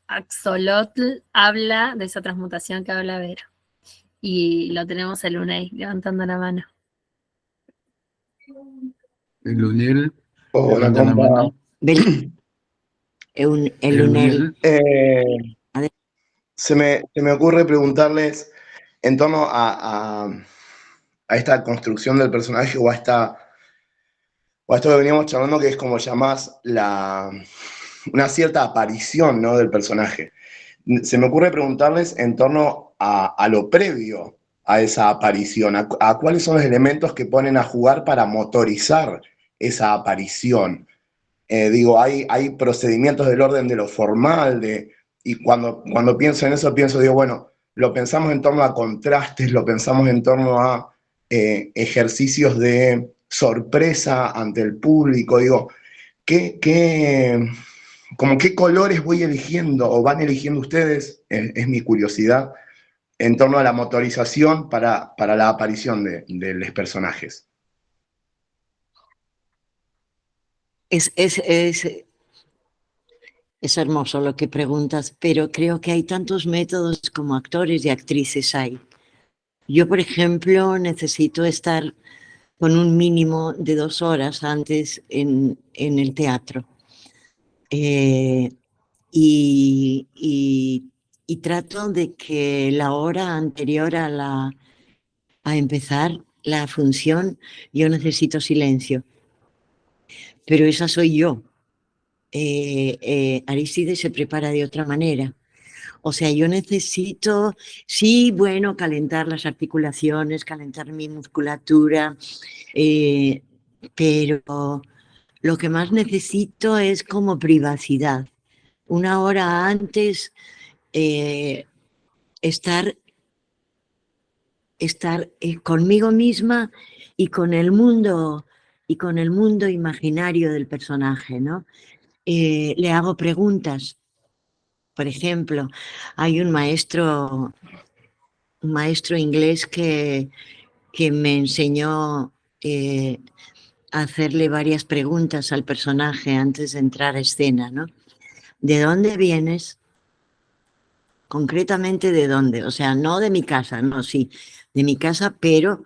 Axolotl habla de esa transmutación que habla Vero. Y lo tenemos el Unai levantando la mano. El UNEL. Hola, Levanta la compa. mano. El UNEL. Eh, se me ocurre preguntarles en torno a esta construcción del personaje o a esto que veníamos charlando, que es como llamás una cierta aparición, ¿no?, del personaje. Se me ocurre preguntarles en torno a lo previo a esa aparición, a cuáles son los elementos que ponen a jugar para motorizar esa aparición. Digo, hay procedimientos del orden de lo formal, y cuando pienso en eso, digo, bueno, lo pensamos en torno a contrastes, lo pensamos en torno a ejercicios de sorpresa ante el público. Digo, como qué colores voy eligiendo o van eligiendo ustedes, es mi curiosidad, en torno a la motorización para la aparición de los personajes. Es hermoso lo que preguntas, pero creo que hay tantos métodos como actores y actrices hay. Yo, por ejemplo, necesito estar con un mínimo de 2 horas antes en el teatro. Y trato de que la hora anterior a empezar la función, yo necesito silencio. Pero esa soy yo. Arístides se prepara de otra manera. O sea, yo necesito, sí, bueno, calentar las articulaciones, calentar mi musculatura, pero lo que más necesito es como privacidad. 1 hora antes, estar conmigo misma y con el mundo imaginario del personaje, ¿no? Le hago preguntas. Por ejemplo, hay un maestro inglés que me enseñó a hacerle varias preguntas al personaje antes de entrar a escena, ¿no? ¿De dónde vienes? Concretamente, ¿de dónde? O sea, no de mi casa, no, sí, de mi casa, pero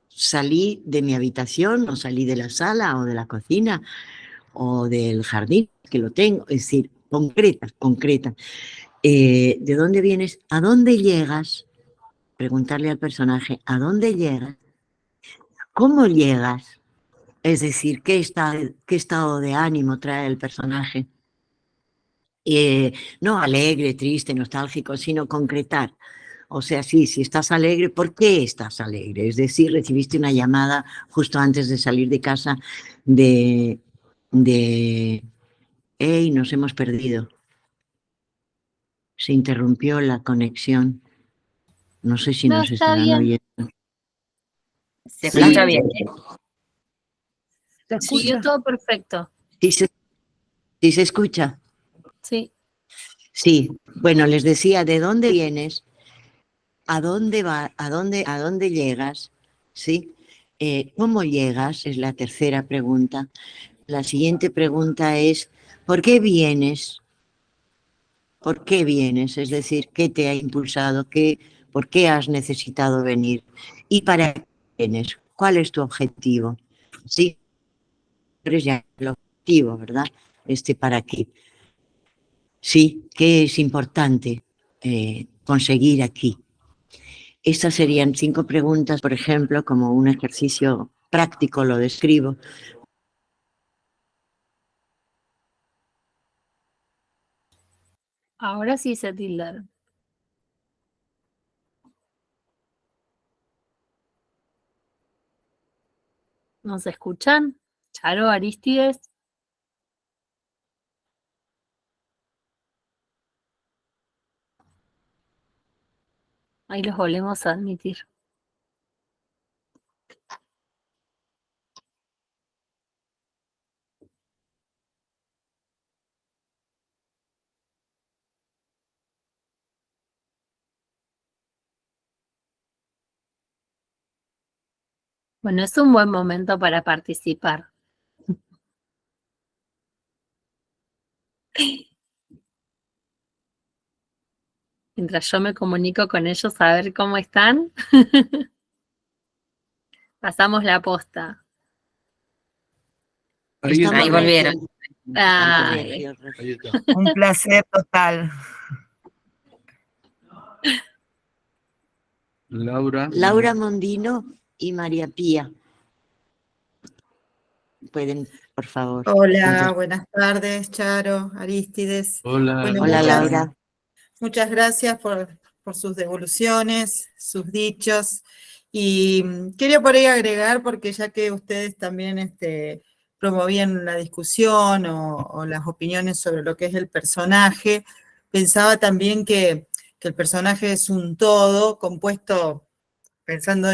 salí de mi habitación, o salí de la sala, o de la cocina, o del jardín, que lo tengo, es decir, concreta. ¿De dónde vienes? ¿A dónde llegas? Preguntarle al personaje, ¿a dónde llegas? ¿Cómo llegas? Es decir, ¿qué estado de ánimo trae el personaje? No alegre, triste, nostálgico, sino concretar. O sea, sí, si estás alegre, ¿por qué estás alegre? Es decir, recibiste una llamada justo antes de salir de casa de hey, nos hemos perdido. Se interrumpió la conexión. No sé si No, nos está estarán bien. oyendo. Se Sí. escucha bien. Te escucho todo perfecto. ¿Sí se escucha? Sí. Sí. Bueno, les decía, ¿de dónde vienes? ¿A dónde vas? ¿A dónde llegas? ¿Sí? ¿Cómo llegas? Es la tercera pregunta. La siguiente pregunta es, ¿por qué vienes? ¿Por qué vienes? Es decir, ¿qué te ha impulsado? ¿Por qué has necesitado venir? ¿Y para qué vienes? ¿Cuál es tu objetivo? Sí, es ya el objetivo, ¿verdad? ¿Para qué? Sí, ¿qué es importante conseguir aquí? Estas serían 5 preguntas, por ejemplo, como un ejercicio práctico, lo describo. Ahora sí se tildaron. ¿Nos escuchan? Charo, Arístides. Ahí los volvemos a admitir. Bueno, es un buen momento para participar. Mientras yo me comunico con ellos a ver cómo están. Pasamos la posta. Ahí Ahí volvieron. Ah, Regios, regios. Ahí está. Un placer total. Laura. Laura Mondino y María Pía. Pueden, por favor. Hola, buenas tardes, Charo, Arístides. Hola. Bueno, Hola, muchas, Laura. muchas gracias por sus devoluciones, sus dichos. Y quería por ahí agregar, porque ya que ustedes también promovían la discusión o las opiniones sobre lo que es el personaje, pensaba también que el personaje es un todo compuesto, pensando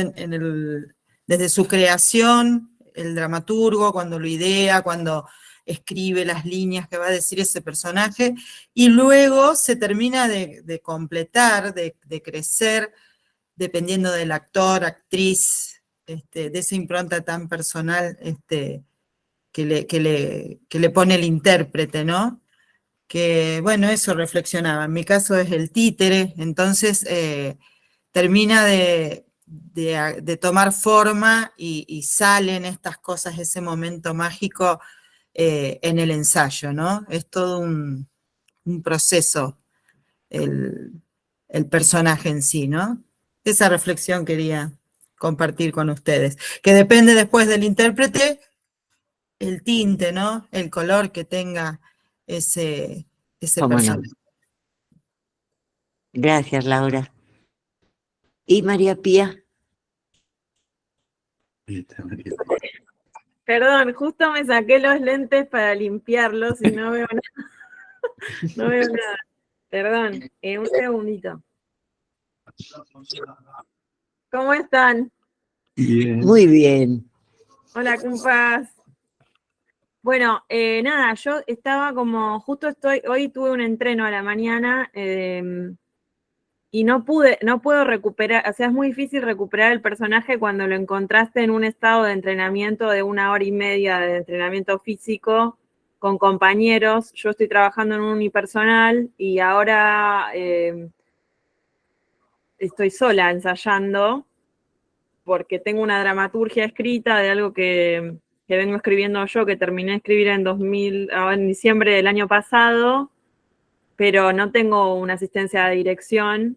desde su creación, el dramaturgo, cuando lo idea, cuando escribe las líneas que va a decir ese personaje, y luego se termina de completar, de crecer, dependiendo del actor, actriz, de esa impronta tan personal que le pone el intérprete, ¿no? Que, bueno, eso reflexionaba. En mi caso es el títere, entonces termina de tomar forma y salen estas cosas, ese momento mágico en el ensayo, ¿no? Es todo un proceso el personaje en sí, ¿no? Esa reflexión quería compartir con ustedes, que depende después del intérprete, el tinte, ¿no? El color que tenga ese Cómo no. personaje. Gracias, Laura. ¿Y María Pía? Ahí está, María. Perdón, justo me saqué los lentes para limpiarlos y no veo nada. No veo nada. Perdón, un segundito. ¿Cómo están? Bien. Muy bien. Hola, compas. Bueno, nada, yo estaba como, hoy tuve un entreno a la mañana y no puedo recuperar, o sea, es muy difícil recuperar el personaje cuando lo encontraste en un estado de entrenamiento de 1 hora y media de entrenamiento físico con compañeros. Yo estoy trabajando en un unipersonal y ahora estoy sola ensayando porque tengo una dramaturgia escrita de algo que vengo escribiendo yo, que terminé de escribir en diciembre del año pasado, pero no tengo una asistencia de dirección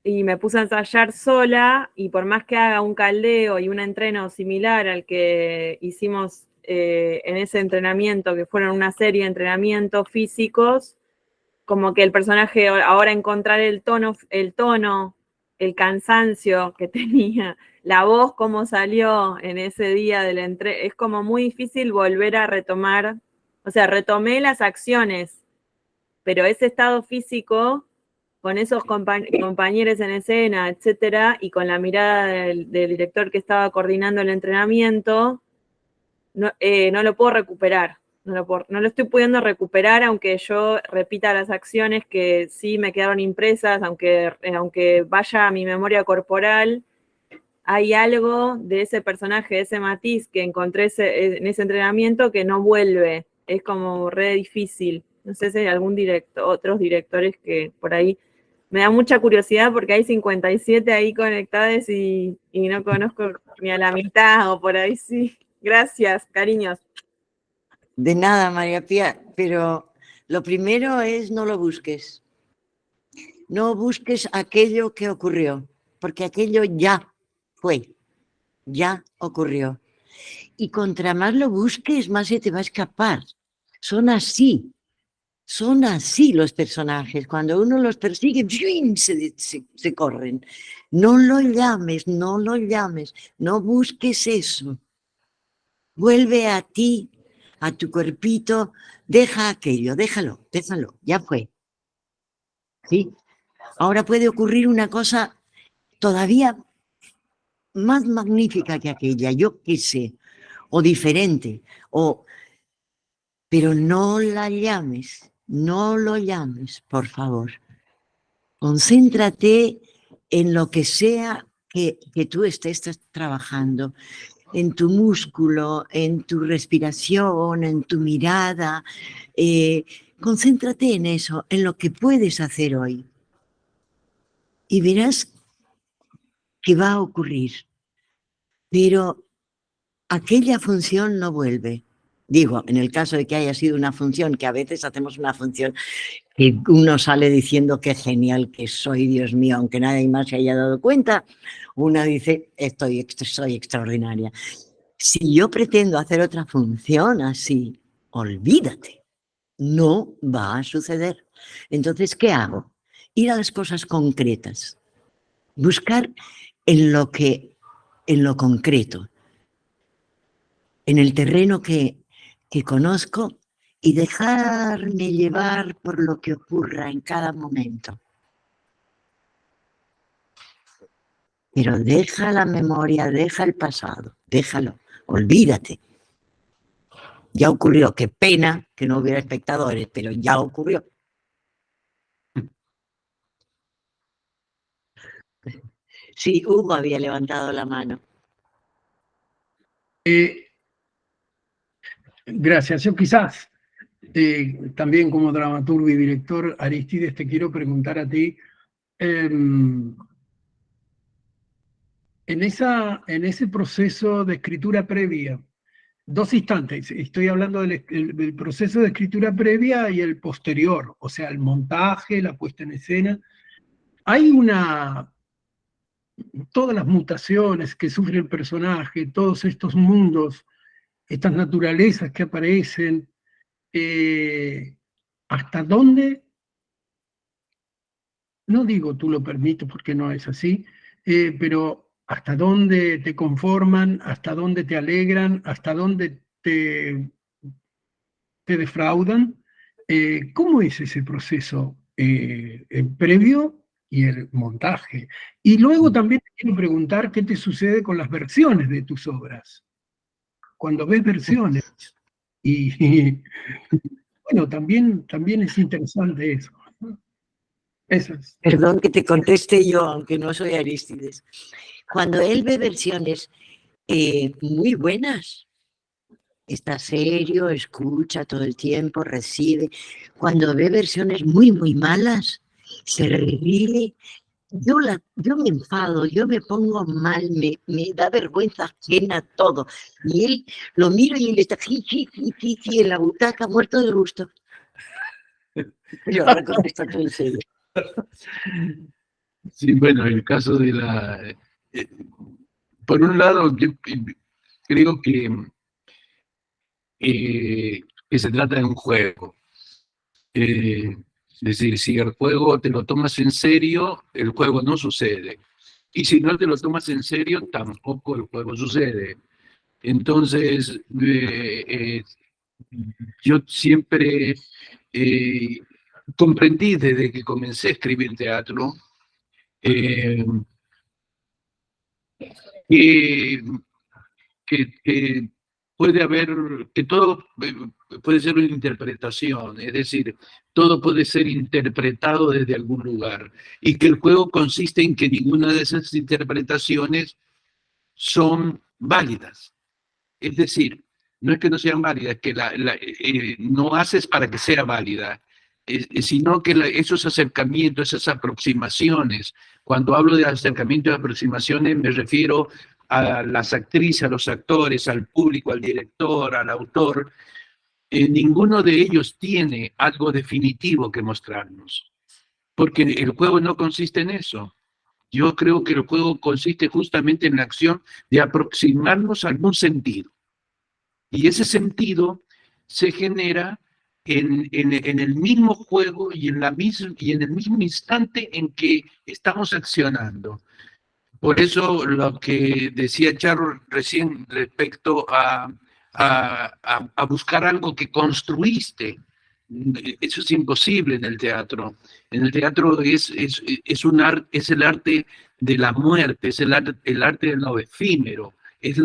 y me puse a ensayar sola y por más que haga un caldeo y un entreno similar al que hicimos en ese entrenamiento, que fueron una serie de entrenamientos físicos, como que el personaje ahora encontrar el tono, el cansancio que tenía, la voz cómo salió en ese día del es como muy difícil volver a retomar, o sea, retomé las acciones, pero ese estado físico, con esos compañeros en escena, etcétera, y con la mirada del director que estaba coordinando el entrenamiento, no lo puedo recuperar. No lo estoy pudiendo recuperar, aunque yo repita las acciones que sí me quedaron impresas, aunque vaya a mi memoria corporal, hay algo de ese personaje, de ese matiz que encontré en ese entrenamiento que no vuelve. Es como re difícil. No sé si hay otros directores que por ahí me da mucha curiosidad porque hay 57 ahí conectados y no conozco ni a la mitad o por ahí sí. Gracias, cariños. De nada, María Pía, pero lo primero es no lo busques. No busques aquello que ocurrió, porque aquello ya fue, ya ocurrió. Y contra más lo busques, más se te va a escapar. Son así los personajes. Cuando uno los persigue, se corren. No lo llames, no busques eso. Vuelve a ti, a tu cuerpito, deja aquello, déjalo, ya fue. ¿Sí? Ahora puede ocurrir una cosa todavía más magnífica que aquella, yo qué sé, o diferente, pero no la llames, no lo llames, por favor. Concéntrate en lo que sea que tú estés trabajando, en tu músculo, en tu respiración, en tu mirada. Concéntrate en eso, en lo que puedes hacer hoy. Y verás que va a ocurrir. Pero aquella función no vuelve, Digo, en el caso de que haya sido una función, que a veces hacemos una función que uno sale diciendo qué genial que soy, Dios mío, aunque nadie más se haya dado cuenta, una dice, soy extraordinaria. Si yo pretendo hacer otra función así, olvídate, no va a suceder. Entonces, ¿qué hago? Ir a las cosas concretas, buscar en lo concreto, en el terreno que conozco, y dejarme llevar por lo que ocurra en cada momento. Pero deja la memoria, deja el pasado, déjalo, olvídate. Ya ocurrió, qué pena que no hubiera espectadores, pero ya ocurrió. Sí, Hugo había levantado la mano. Gracias. Yo quizás, también como dramaturgo y director, Aristides, te quiero preguntar a ti, en ese proceso de escritura previa, dos instantes, estoy hablando del proceso de escritura previa y el posterior, o sea, el montaje, la puesta en escena. Hay todas las mutaciones que sufre el personaje, todos estos mundos, estas naturalezas que aparecen, ¿hasta dónde? No digo tú lo permites porque no es así, pero ¿hasta dónde te conforman? ¿Hasta dónde te alegran? ¿Hasta dónde te defraudan? ¿Cómo es ese proceso previo y el montaje? Y luego también te quiero preguntar qué te sucede con las versiones de tus obras. Cuando ves versiones, y bueno, también es interesante eso. Eso es. Perdón que te conteste yo, aunque no soy Arístides. Cuando él ve versiones muy buenas, está serio, escucha todo el tiempo, recibe. Cuando ve versiones muy, muy malas, se revive. Yo me enfado, yo me pongo mal, me da vergüenza ajena todo. Y él lo miro y él está en la butaca, muerto de gusto. Pero ahora contesta todo en serio. Sí, bueno, el caso de por un lado, yo creo que se trata de un juego. Es decir, si el juego te lo tomas en serio, el juego no sucede. Y si no te lo tomas en serio, tampoco el juego sucede. Entonces, yo siempre comprendí desde que comencé a escribir teatro que puede haber, que todo puede ser una interpretación, es decir, todo puede ser interpretado desde algún lugar, y que el juego consiste en que ninguna de esas interpretaciones son válidas. Es decir, no es que no sean válidas, que no haces para que sea válida, sino que esos acercamientos, esas aproximaciones, cuando hablo de acercamientos y aproximaciones me refiero a las actrices, a los actores, al público, al director, al autor. Ninguno de ellos tiene algo definitivo que mostrarnos, porque el juego no consiste en eso. Yo creo que el juego consiste justamente en la acción de aproximarnos a algún sentido. Y ese sentido se genera en el mismo juego y en el mismo instante en que estamos accionando. Por eso lo que decía Charo recién respecto a buscar algo que construiste, eso es imposible en el teatro. En el teatro es el arte de la muerte, es el arte de lo efímero, es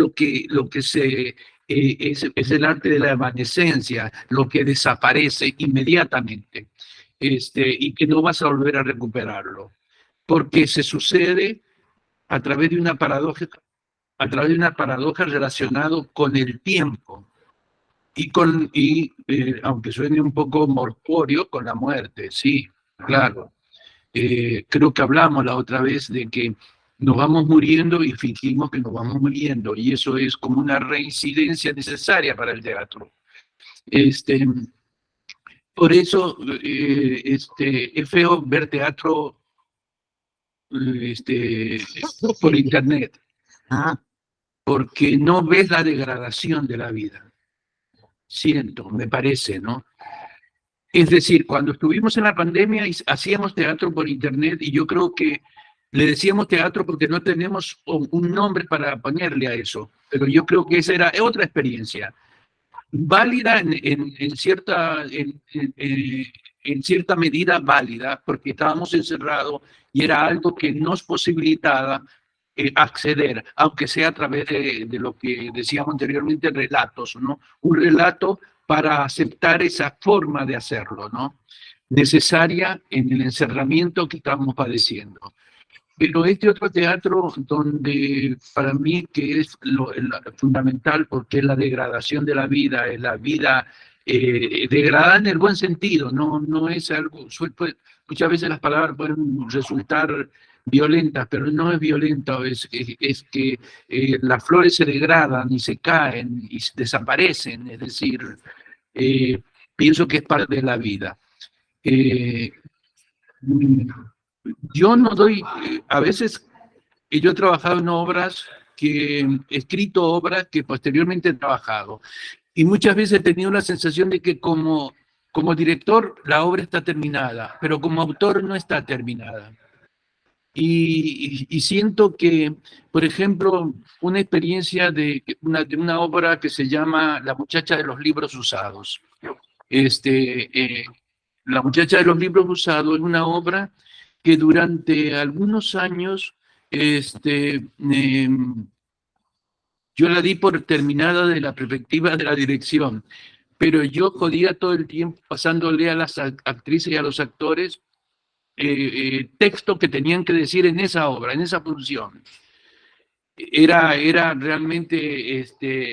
es el arte de la evanescencia, lo que desaparece inmediatamente, y que no vas a volver a recuperarlo, porque se sucede a través de una paradoja relacionada con el tiempo y aunque suene un poco morpóreo, con la muerte, sí, claro. Creo que hablamos la otra vez de que nos vamos muriendo y fingimos que nos vamos muriendo, y eso es como una reincidencia necesaria para el teatro. Por eso es feo ver teatro por internet, Ah, porque no ves la degradación de la vida. Siento, me parece, ¿no? Es decir, cuando estuvimos en la pandemia hacíamos teatro por internet y yo creo que le decíamos teatro porque no tenemos un nombre para ponerle a eso, pero yo creo que esa era otra experiencia, válida en cierta medida válida, porque estábamos encerrados y era algo que nos posibilitaba acceder, aunque sea a través de lo que decíamos anteriormente, relatos, ¿no? Un relato para aceptar esa forma de hacerlo, ¿no? Necesaria en el encerramiento que estamos padeciendo. Pero este otro teatro donde para mí que es lo fundamental porque es la degradación de la vida, es la vida degradada en el buen sentido, no es algo, muchas veces las palabras pueden resultar violentas, pero no es violenta, es que las flores se degradan y se caen y desaparecen, es decir, pienso que es parte de la vida. Yo no doy, a veces yo he trabajado en obras, he escrito obras que posteriormente he trabajado, y muchas veces he tenido la sensación de que como director la obra está terminada, pero como autor no está terminada. Y siento que, por ejemplo, una experiencia de una obra que se llama La muchacha de los libros usados. La muchacha de los libros usados es una obra que durante algunos años yo la di por terminada de la perspectiva de la dirección, pero yo jodía todo el tiempo pasándole a las actrices y a los actores texto que tenían que decir en esa obra, en esa función. Era realmente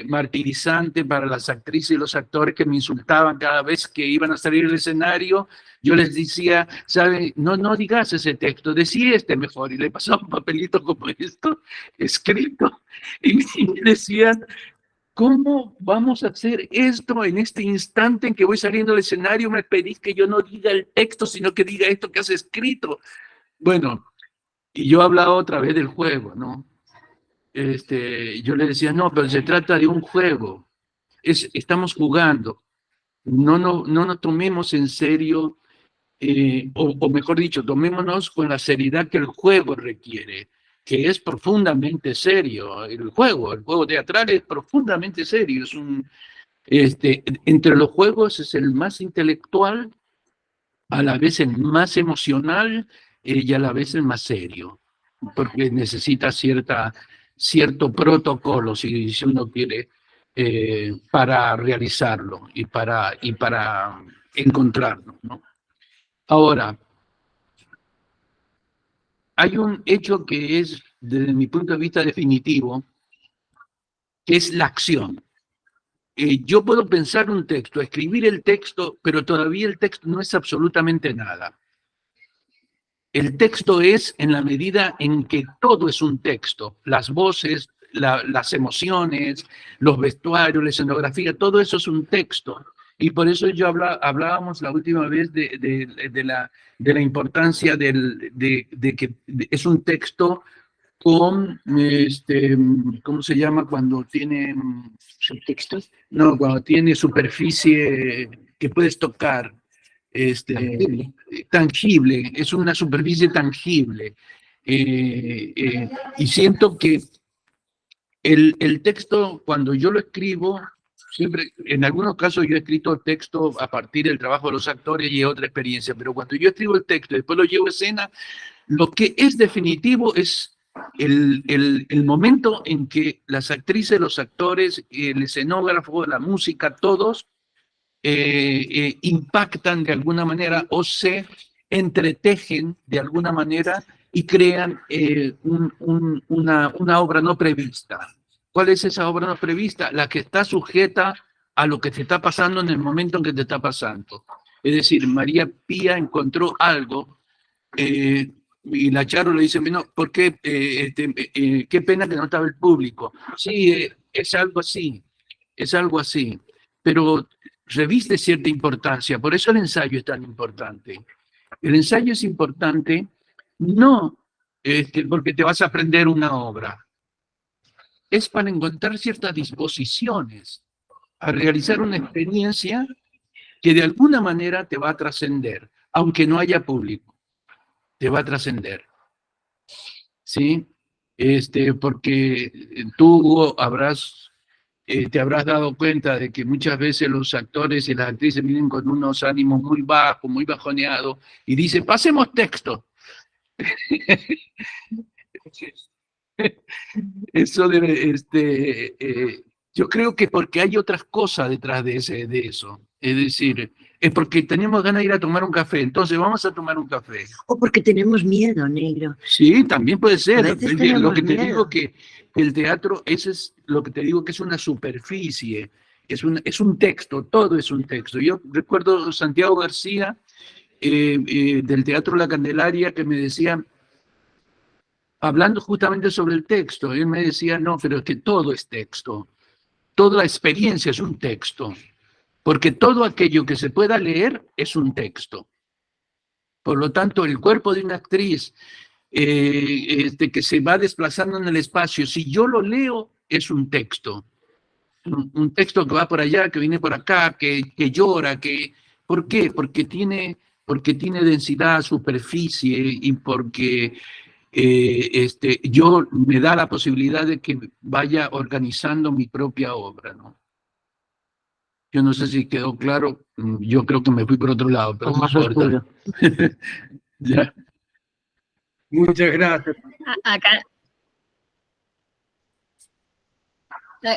martirizante para las actrices y los actores que me insultaban cada vez que iban a salir del escenario. Yo les decía, ¿sabe? No digas ese texto, decí mejor. Y le pasaba un papelito como esto, escrito, y me decían, ¿cómo vamos a hacer esto en este instante en que voy saliendo del escenario? Me pedís que yo no diga el texto, sino que diga esto que has escrito. Bueno, y yo hablaba otra vez del juego, ¿no? Yo le decía, no, pero se trata de un juego. Estamos jugando. No nos tomemos en serio, o mejor dicho, tomémonos con la seriedad que el juego requiere, que es profundamente serio. El juego teatral es profundamente serio. Entre los juegos es el más intelectual, a la vez el más emocional y a la vez el más serio, porque necesita cierto protocolo, si uno quiere, para realizarlo y para encontrarlo, ¿no? Ahora, hay un hecho que es, desde mi punto de vista definitivo, que es la acción. Yo puedo pensar un texto, escribir el texto, pero todavía el texto no es absolutamente nada. El texto es en la medida en que todo es un texto, las voces, las emociones, los vestuarios, la escenografía, todo eso es un texto. Y por eso hablábamos la última vez de la importancia de que es un texto con, ¿cómo se llama cuando tiene subtextos? No, cuando tiene superficie que puedes tocar. Tangible, es una superficie tangible. Y siento que el texto, cuando yo lo escribo, siempre, en algunos casos yo he escrito texto a partir del trabajo de los actores y otra experiencia, pero cuando yo escribo el texto y después lo llevo a escena, lo que es definitivo es el momento en que las actrices, los actores, el escenógrafo, la música, todos impactan de alguna manera o se entretejen de alguna manera y crean una obra no prevista. ¿Cuál es esa obra no prevista? La que está sujeta a lo que te está pasando en el momento en que te está pasando. Es decir, María Pía encontró algo y la Charo le dice, no, ¿por qué? Qué pena que no estaba el público. Sí, es algo así, pero reviste cierta importancia. Por eso el ensayo es tan importante. El ensayo es importante no porque te vas a aprender una obra, es para encontrar ciertas disposiciones a realizar una experiencia que de alguna manera te va a trascender, aunque no haya público, te va a trascender. ¿Sí? Porque tú, Hugo, te habrás dado cuenta de que muchas veces los actores y las actrices vienen con unos ánimos muy bajos, muy bajoneados, y dicen, pasemos texto. Eso yo creo que porque hay otras cosas detrás de eso. Es decir, es porque tenemos ganas de ir a tomar un café, entonces vamos a tomar un café. O porque tenemos miedo, negro. Sí, también puede ser. A veces Lo tenemos que te miedo. digo que el teatro, ese es lo que te digo que es una superficie, es un texto, todo es un texto. Yo recuerdo Santiago García del Teatro La Candelaria que me decía, hablando justamente sobre el texto, él me decía, no, pero es que todo es texto, toda la experiencia es un texto, porque todo aquello que se pueda leer es un texto. Por lo tanto, el cuerpo de una actriz que se va desplazando en el espacio, si yo lo leo, es un texto. Un texto que va por allá, que viene por acá, que llora, ¿por qué? Porque tiene densidad, superficie, y porque yo me da la posibilidad de que vaya organizando mi propia obra, ¿no? Yo no sé si quedó claro, yo creo que me fui por otro lado, pero no importa. Ya. Muchas gracias.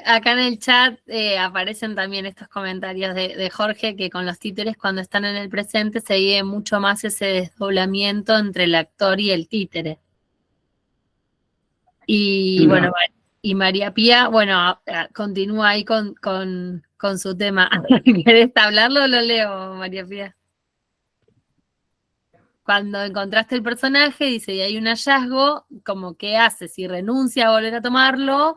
Acá en el chat aparecen también estos comentarios de Jorge, que con los títeres cuando están en el presente se vive mucho más ese desdoblamiento entre el actor y el títere. Y bueno, y María Pía, bueno, continúa ahí con su tema. ¿Querés hablarlo o lo leo, María Pía? Cuando encontraste el personaje, dice, y hay un hallazgo, como qué hace, si renuncia a volver a tomarlo,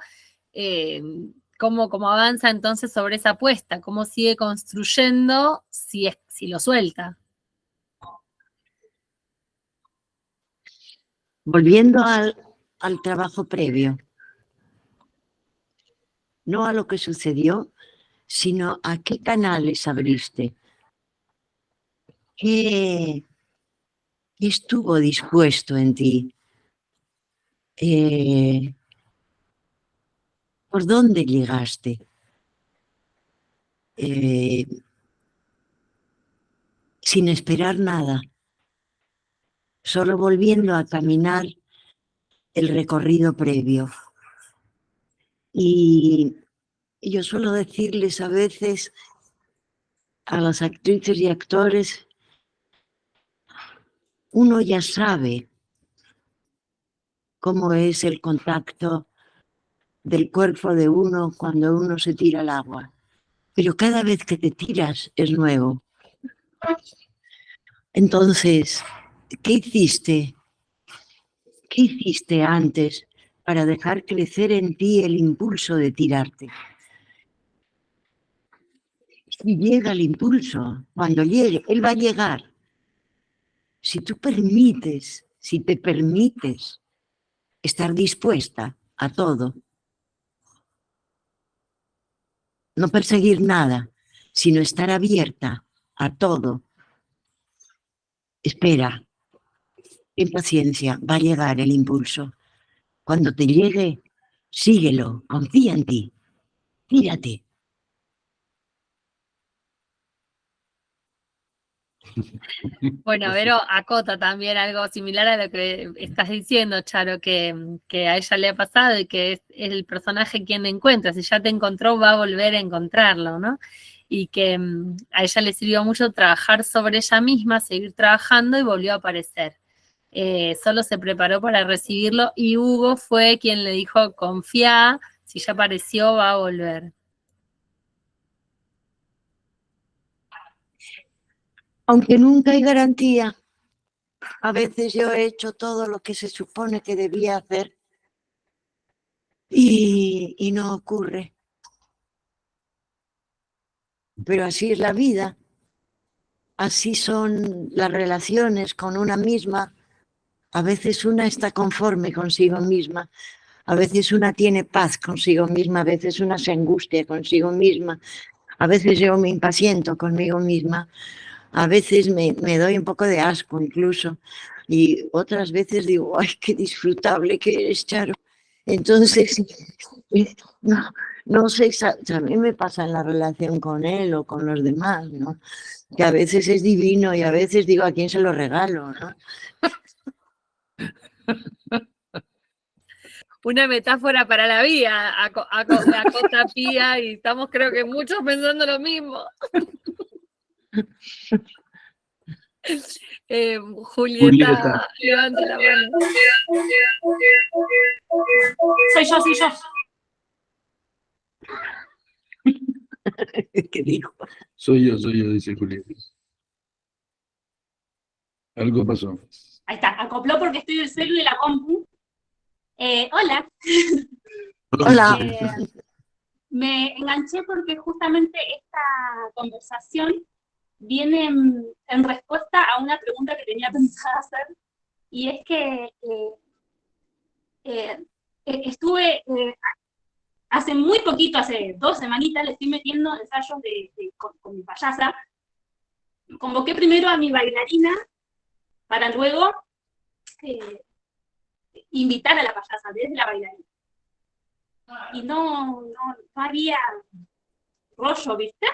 cómo avanza entonces sobre esa apuesta, cómo sigue construyendo si lo suelta. Volviendo al trabajo previo, no a lo que sucedió, sino a qué canales abriste, qué estuvo dispuesto en ti, por dónde llegaste. Sin esperar nada, solo volviendo a caminar el recorrido previo. Y yo suelo decirles a veces a las actrices y actores, uno ya sabe cómo es el contacto del cuerpo de uno cuando uno se tira al agua, pero cada vez que te tiras es nuevo. Entonces, ¿qué hiciste? ¿Qué hiciste antes para dejar crecer en ti el impulso de tirarte? Si llega el impulso, cuando llegue, él va a llegar. Si tú permites, si te permites estar dispuesta a todo, no perseguir nada, sino estar abierta a todo. Espera, en paciencia, va a llegar el impulso. Cuando te llegue, síguelo, confía en ti, tírate. Bueno, Vero acota también algo similar a lo que estás diciendo, Charo, que a ella le ha pasado y que es el personaje quien encuentra. Si ya te encontró, va a volver a encontrarlo, ¿no? Y que a ella le sirvió mucho trabajar sobre ella misma, seguir trabajando y volvió a aparecer. Solo se preparó para recibirlo y Hugo fue quien le dijo, confía, si ya apareció, va a volver. Aunque nunca hay garantía, a veces yo he hecho todo lo que se supone que debía hacer y no ocurre. pero así es la vida. Así son las relaciones con una misma. A veces una está conforme consigo misma, a veces una tiene paz consigo misma, a veces una se angustia consigo misma, a veces yo me impaciento conmigo misma, a veces me doy un poco de asco incluso, y otras veces digo, ¡ay, qué disfrutable que eres, Charo! Entonces, no sé, también me pasa en la relación con él o con los demás, ¿no? Que a veces es divino y a veces digo, ¿a quién se lo regalo, no? Una metáfora para la vida, acota Pía, y estamos creo que muchos pensando lo mismo. Julieta, levanta la mano. Soy yo. ¿Qué dijo? Soy yo, dice Julieta. Algo pasó. Ahí está, acopló porque estoy del celu y la compu. Hola. Hola. Me enganché porque justamente esta conversación viene en respuesta a una pregunta que tenía pensada hacer, y es que estuve hace muy poquito, hace 2 semanitas, le estoy metiendo ensayos con mi payasa. Convoqué primero a mi bailarina para luego invitar a la payasa desde la bailarina. Y no había rollo, ¿viste?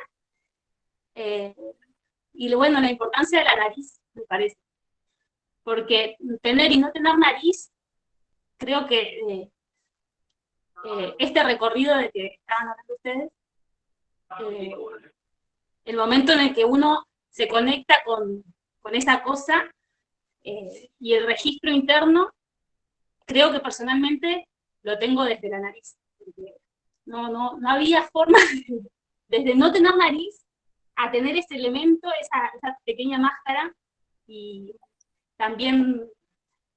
Y bueno, la importancia de la nariz, me parece. Porque tener y no tener nariz, creo que este recorrido de que estaban hablando ustedes, el momento en el que uno se conecta con esa cosa y el registro interno, creo que personalmente lo tengo desde la nariz. No había forma desde no tener nariz a tener ese elemento, esa pequeña máscara. Y también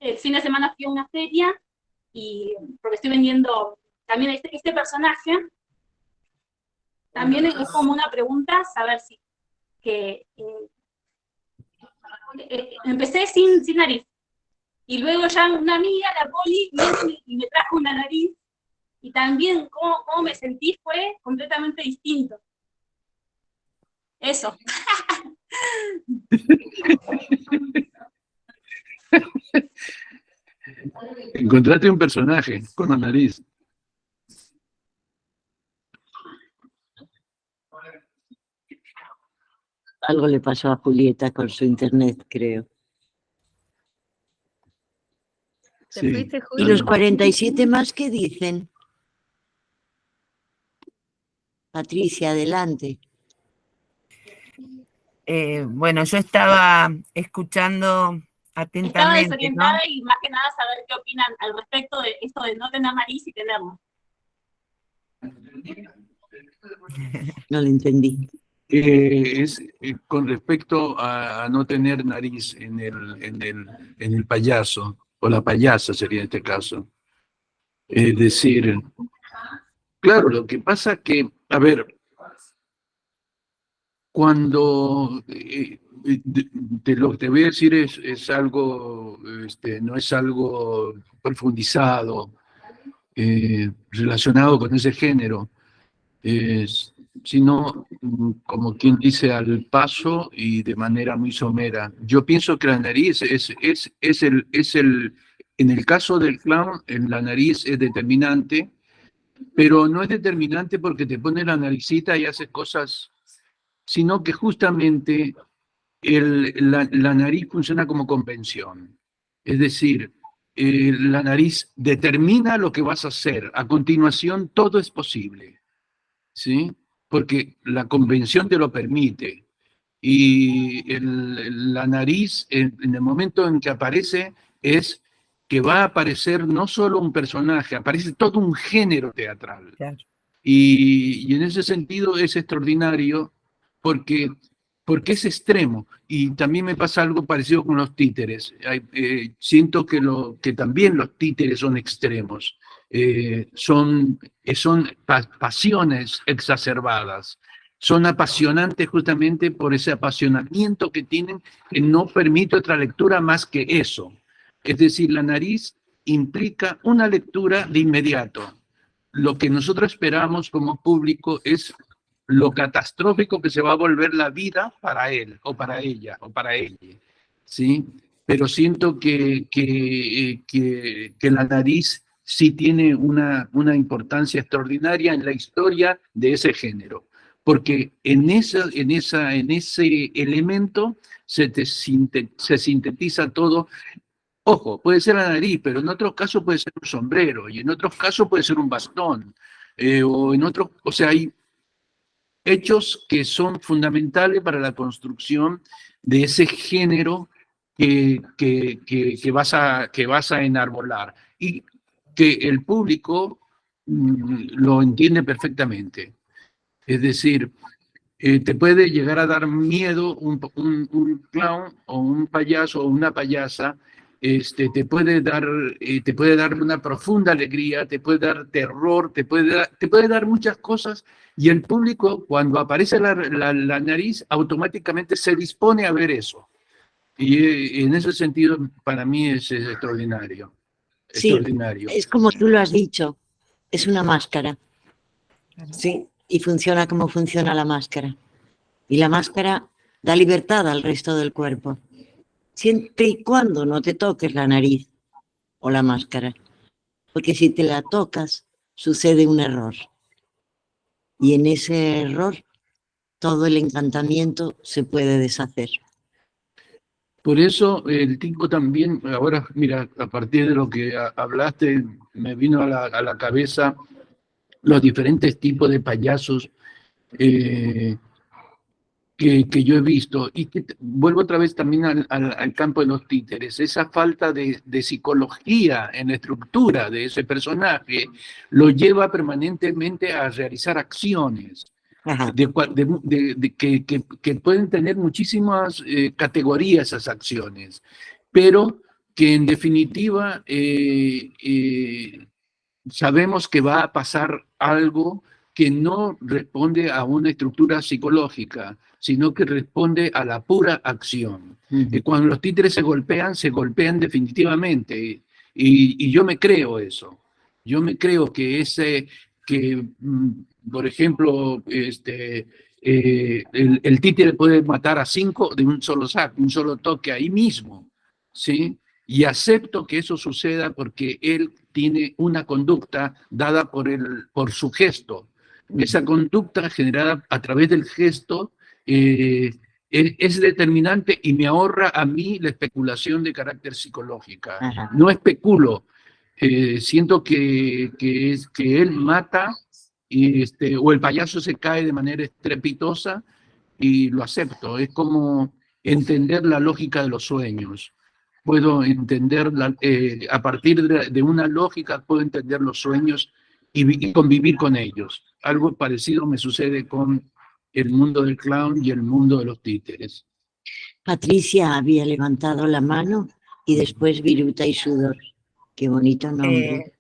el fin de semana fui a una feria, y porque estoy vendiendo también este personaje, también es como una pregunta, saber si que empecé sin nariz, y luego ya una amiga, la Poli, y me trajo una nariz, y también cómo me sentí fue completamente distinto. Eso. Encontraste un personaje con la nariz. Algo le pasó a Julieta con su internet, creo. Sí. ¿Y los 47 más qué dicen? Patricia, adelante. Bueno, yo estaba escuchando atentamente, Estaba desorientada, ¿no? y más que nada saber qué opinan al respecto de esto de no tener nariz y tenerlo. No lo entendí. Es con respecto a no tener nariz en el payaso, o la payasa sería en este caso. Es decir, claro, lo que pasa que, a ver, cuando lo que te voy a decir es algo, no es algo profundizado, relacionado con ese género, sino como quien dice al paso y de manera muy somera. Yo pienso que la nariz en el caso del clown, la nariz es determinante, pero no es determinante porque te pone la naricita y haces cosas, sino que justamente la nariz funciona como convención. Es decir, la nariz determina lo que vas a hacer. A continuación, todo es posible, ¿sí? Porque la convención te lo permite. Y la nariz, en el momento en que aparece, es que va a aparecer no solo un personaje, aparece todo un género teatral. Claro. Y en ese sentido es extraordinario porque es extremo. Y también me pasa algo parecido con los títeres. Siento que también los títeres son extremos. Son pasiones exacerbadas. son apasionantes justamente por ese apasionamiento que tienen, que no permite otra lectura más que eso. Es decir, la nariz implica una lectura de inmediato. Lo que nosotros esperamos como público es lo catastrófico que se va a volver la vida para él, o para ella, o para ella, ¿sí? Pero siento que la nariz sí tiene una importancia extraordinaria en la historia de ese género, porque en ese elemento se sintetiza todo. Ojo, puede ser la nariz, pero en otros casos puede ser un sombrero, y en otros casos puede ser un bastón, o en otros, o sea, hay hechos que son fundamentales para la construcción de ese género que vas a enarbolar y que el público lo entiende perfectamente. Es decir, te puede llegar a dar miedo un clown o un payaso o una payasa, te puede dar una profunda alegría, te puede dar terror, te puede dar muchas cosas, y el público, cuando aparece la nariz, automáticamente se dispone a ver eso. Y en ese sentido, para mí es extraordinario. Sí, Extraordinario. es como tú lo has dicho, es una máscara. Sí, y funciona como funciona la máscara. Y la máscara da libertad al resto del cuerpo, siempre y cuando no te toques la nariz o la máscara, porque si te la tocas, sucede un error. Y en ese error, todo el encantamiento se puede deshacer. Por eso el tipo también, ahora mira, a partir de lo que hablaste, me vino a la cabeza los diferentes tipos de payasos que yo he visto, y que vuelvo otra vez también al campo de los títeres. Esa falta de psicología en la estructura de ese personaje lo lleva permanentemente a realizar acciones Ajá. que pueden tener muchísimas categorías esas acciones, pero que en definitiva sabemos que va a pasar algo que no responde a una estructura psicológica, sino que responde a la pura acción. Cuando los títeres se golpean definitivamente, y yo me creo eso. Yo me creo que por ejemplo, el títere puede matar a 5 de un solo saque, un solo toque ahí mismo, ¿sí? Y acepto que eso suceda porque él tiene una conducta dada por su gesto. Esa conducta generada a través del gesto es determinante y me ahorra a mí la especulación de carácter psicológica. Ajá. No especulo, siento que él mata o el payaso se cae de manera estrepitosa y lo acepto. Es como entender la lógica de los sueños. Puedo entender, a partir de una lógica, puedo entender los sueños y convivir con ellos. Algo parecido me sucede con el mundo del clown y el mundo de los títeres. Patricia había levantado la mano y después Viruta y Sudor. Qué bonito nombre.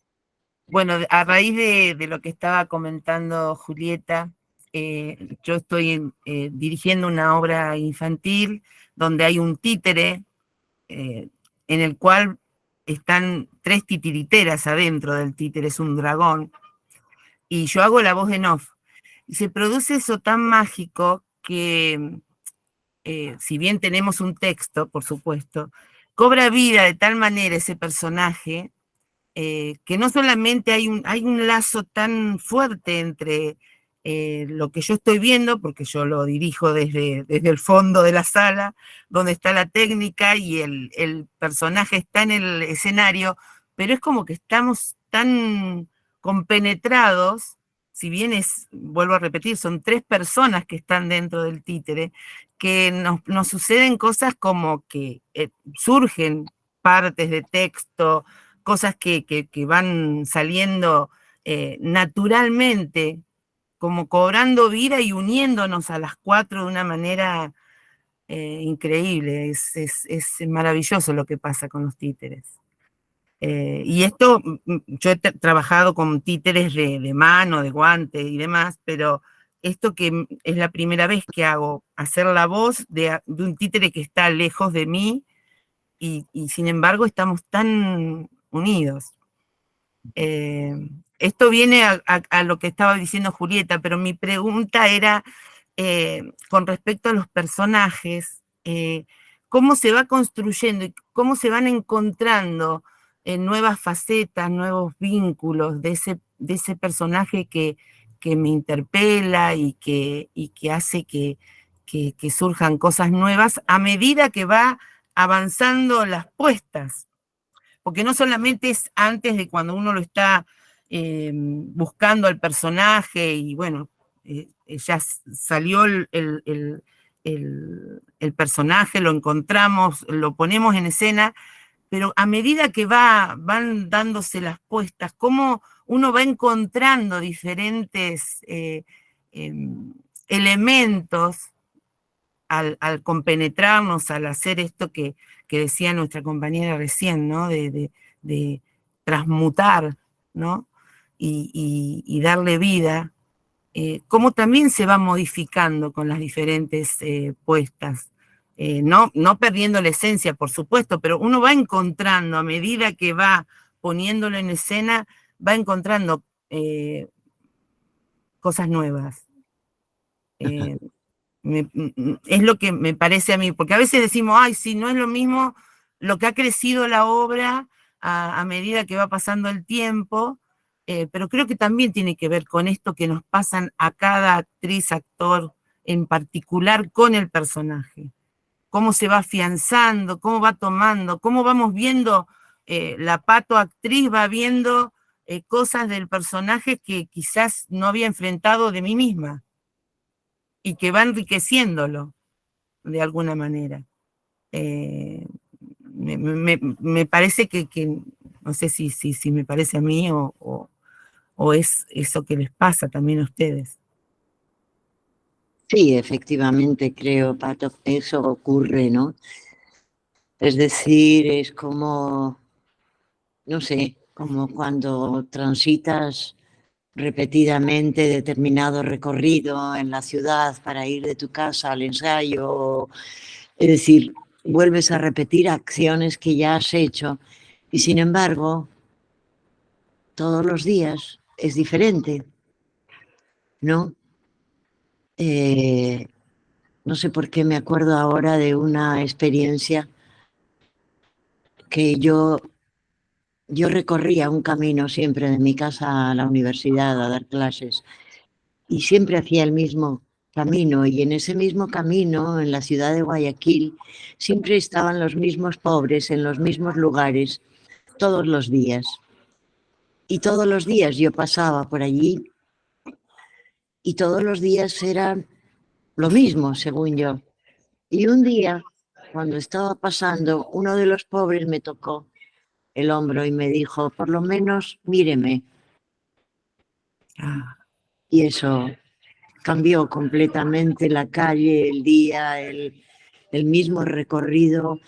Bueno, a raíz de lo que estaba comentando Julieta, yo estoy dirigiendo una obra infantil donde hay un títere en el cual están 3 titiriteras adentro del títere, es un dragón, y yo hago la voz en off. Y se produce eso tan mágico que, si bien tenemos un texto, por supuesto, cobra vida de tal manera ese personaje que no solamente hay un lazo tan fuerte entre lo que yo estoy viendo, porque yo lo dirijo desde el fondo de la sala, donde está la técnica y el personaje está en el escenario, pero es como que estamos tan compenetrados, si bien vuelvo a repetir, son 3 personas que están dentro del títere, que nos suceden cosas como que surgen partes de texto, cosas que van saliendo naturalmente, como cobrando vida y uniéndonos a las 4 de una manera increíble. Es maravilloso lo que pasa con los títeres. Y esto, yo he trabajado con títeres de mano, de guante y demás, pero esto que es la primera vez que hago, hacer la voz de un títere que está lejos de mí y sin embargo estamos tan unidos. Esto viene a lo que estaba diciendo Julieta, pero mi pregunta era con respecto a los personajes, cómo se va construyendo y cómo se van encontrando nuevas facetas, nuevos vínculos de ese personaje que me interpela y que hace que surjan cosas nuevas a medida que va avanzando las puestas. Porque no solamente es antes de cuando uno lo está buscando al personaje y bueno, ya salió el personaje, lo encontramos, lo ponemos en escena, pero a medida que van dándose las puestas, cómo uno va encontrando diferentes elementos al compenetrarnos, al hacer esto que decía nuestra compañera recién, ¿no? De transmutar, ¿no? Y darle vida, cómo también se va modificando con las diferentes puestas. No perdiendo la esencia, por supuesto, pero uno va encontrando, a medida que va poniéndolo en escena, va encontrando cosas nuevas. Es lo que me parece a mí, porque a veces decimos, ay, sí, no es lo mismo lo que ha crecido la obra a medida que va pasando el tiempo, pero creo que también tiene que ver con esto que nos pasan a cada actriz, actor en particular con el personaje. Cómo se va afianzando, cómo va tomando, cómo vamos viendo, la Pato actriz va viendo cosas del personaje que quizás no había enfrentado de mí misma y que va enriqueciéndolo de alguna manera. Me parece que no sé si me parece a mí o es eso que les pasa también a ustedes. Sí, efectivamente, creo, Pato, eso ocurre, ¿no? Es decir, es como, no sé, como cuando transitas repetidamente determinado recorrido en la ciudad para ir de tu casa al ensayo, es decir, vuelves a repetir acciones que ya has hecho y sin embargo, todos los días es diferente, ¿no? No sé por qué me acuerdo ahora de una experiencia que yo recorría un camino siempre de mi casa a la universidad a dar clases y siempre hacía el mismo camino y en ese mismo camino, en la ciudad de Guayaquil, siempre estaban los mismos pobres en los mismos lugares todos los días. Y todos los días yo pasaba por allí y todos los días eran lo mismo, según yo. Y un día, cuando estaba pasando, uno de los pobres me tocó el hombro y me dijo, por lo menos míreme. Y eso cambió completamente la calle, el día, el mismo recorrido.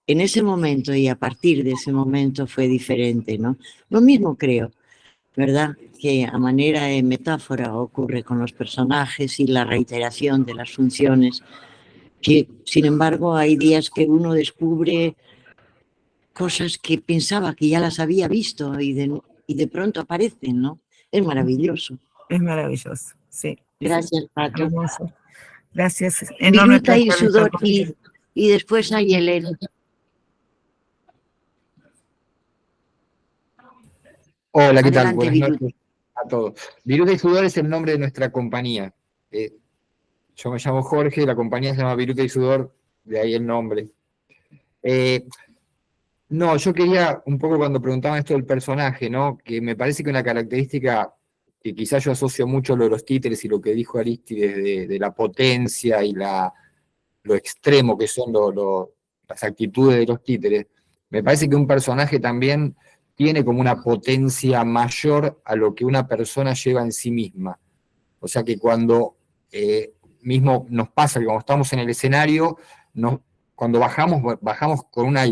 En ese momento y a partir de ese momento fue diferente, ¿no? Lo mismo creo, ¿verdad? Que a manera de metáfora ocurre con los personajes y la reiteración de las funciones, que sin embargo hay días que uno descubre cosas que pensaba que ya las había visto y de pronto aparecen, ¿no? Es maravilloso. Es maravilloso, sí. Gracias, Pato. Hermoso. Gracias. Viruta y Sudor y después hay Elena. Hola, ¿qué tal? Adelante, Buenas Viruta. noches a todos. Viruta y Sudor es el nombre de nuestra compañía. Yo me llamo Jorge, la compañía se llama Viruta y Sudor, de ahí el nombre. No, yo quería, un poco cuando preguntaban esto del personaje, ¿no? Que me parece que una característica que quizás yo asocio mucho a lo de los títeres y lo que dijo Aristides de la potencia y lo extremo que son las actitudes de los títeres, me parece que un personaje también tiene como una potencia mayor a lo que una persona lleva en sí misma. O sea que cuando mismo nos pasa que cuando estamos en el escenario, cuando bajamos con una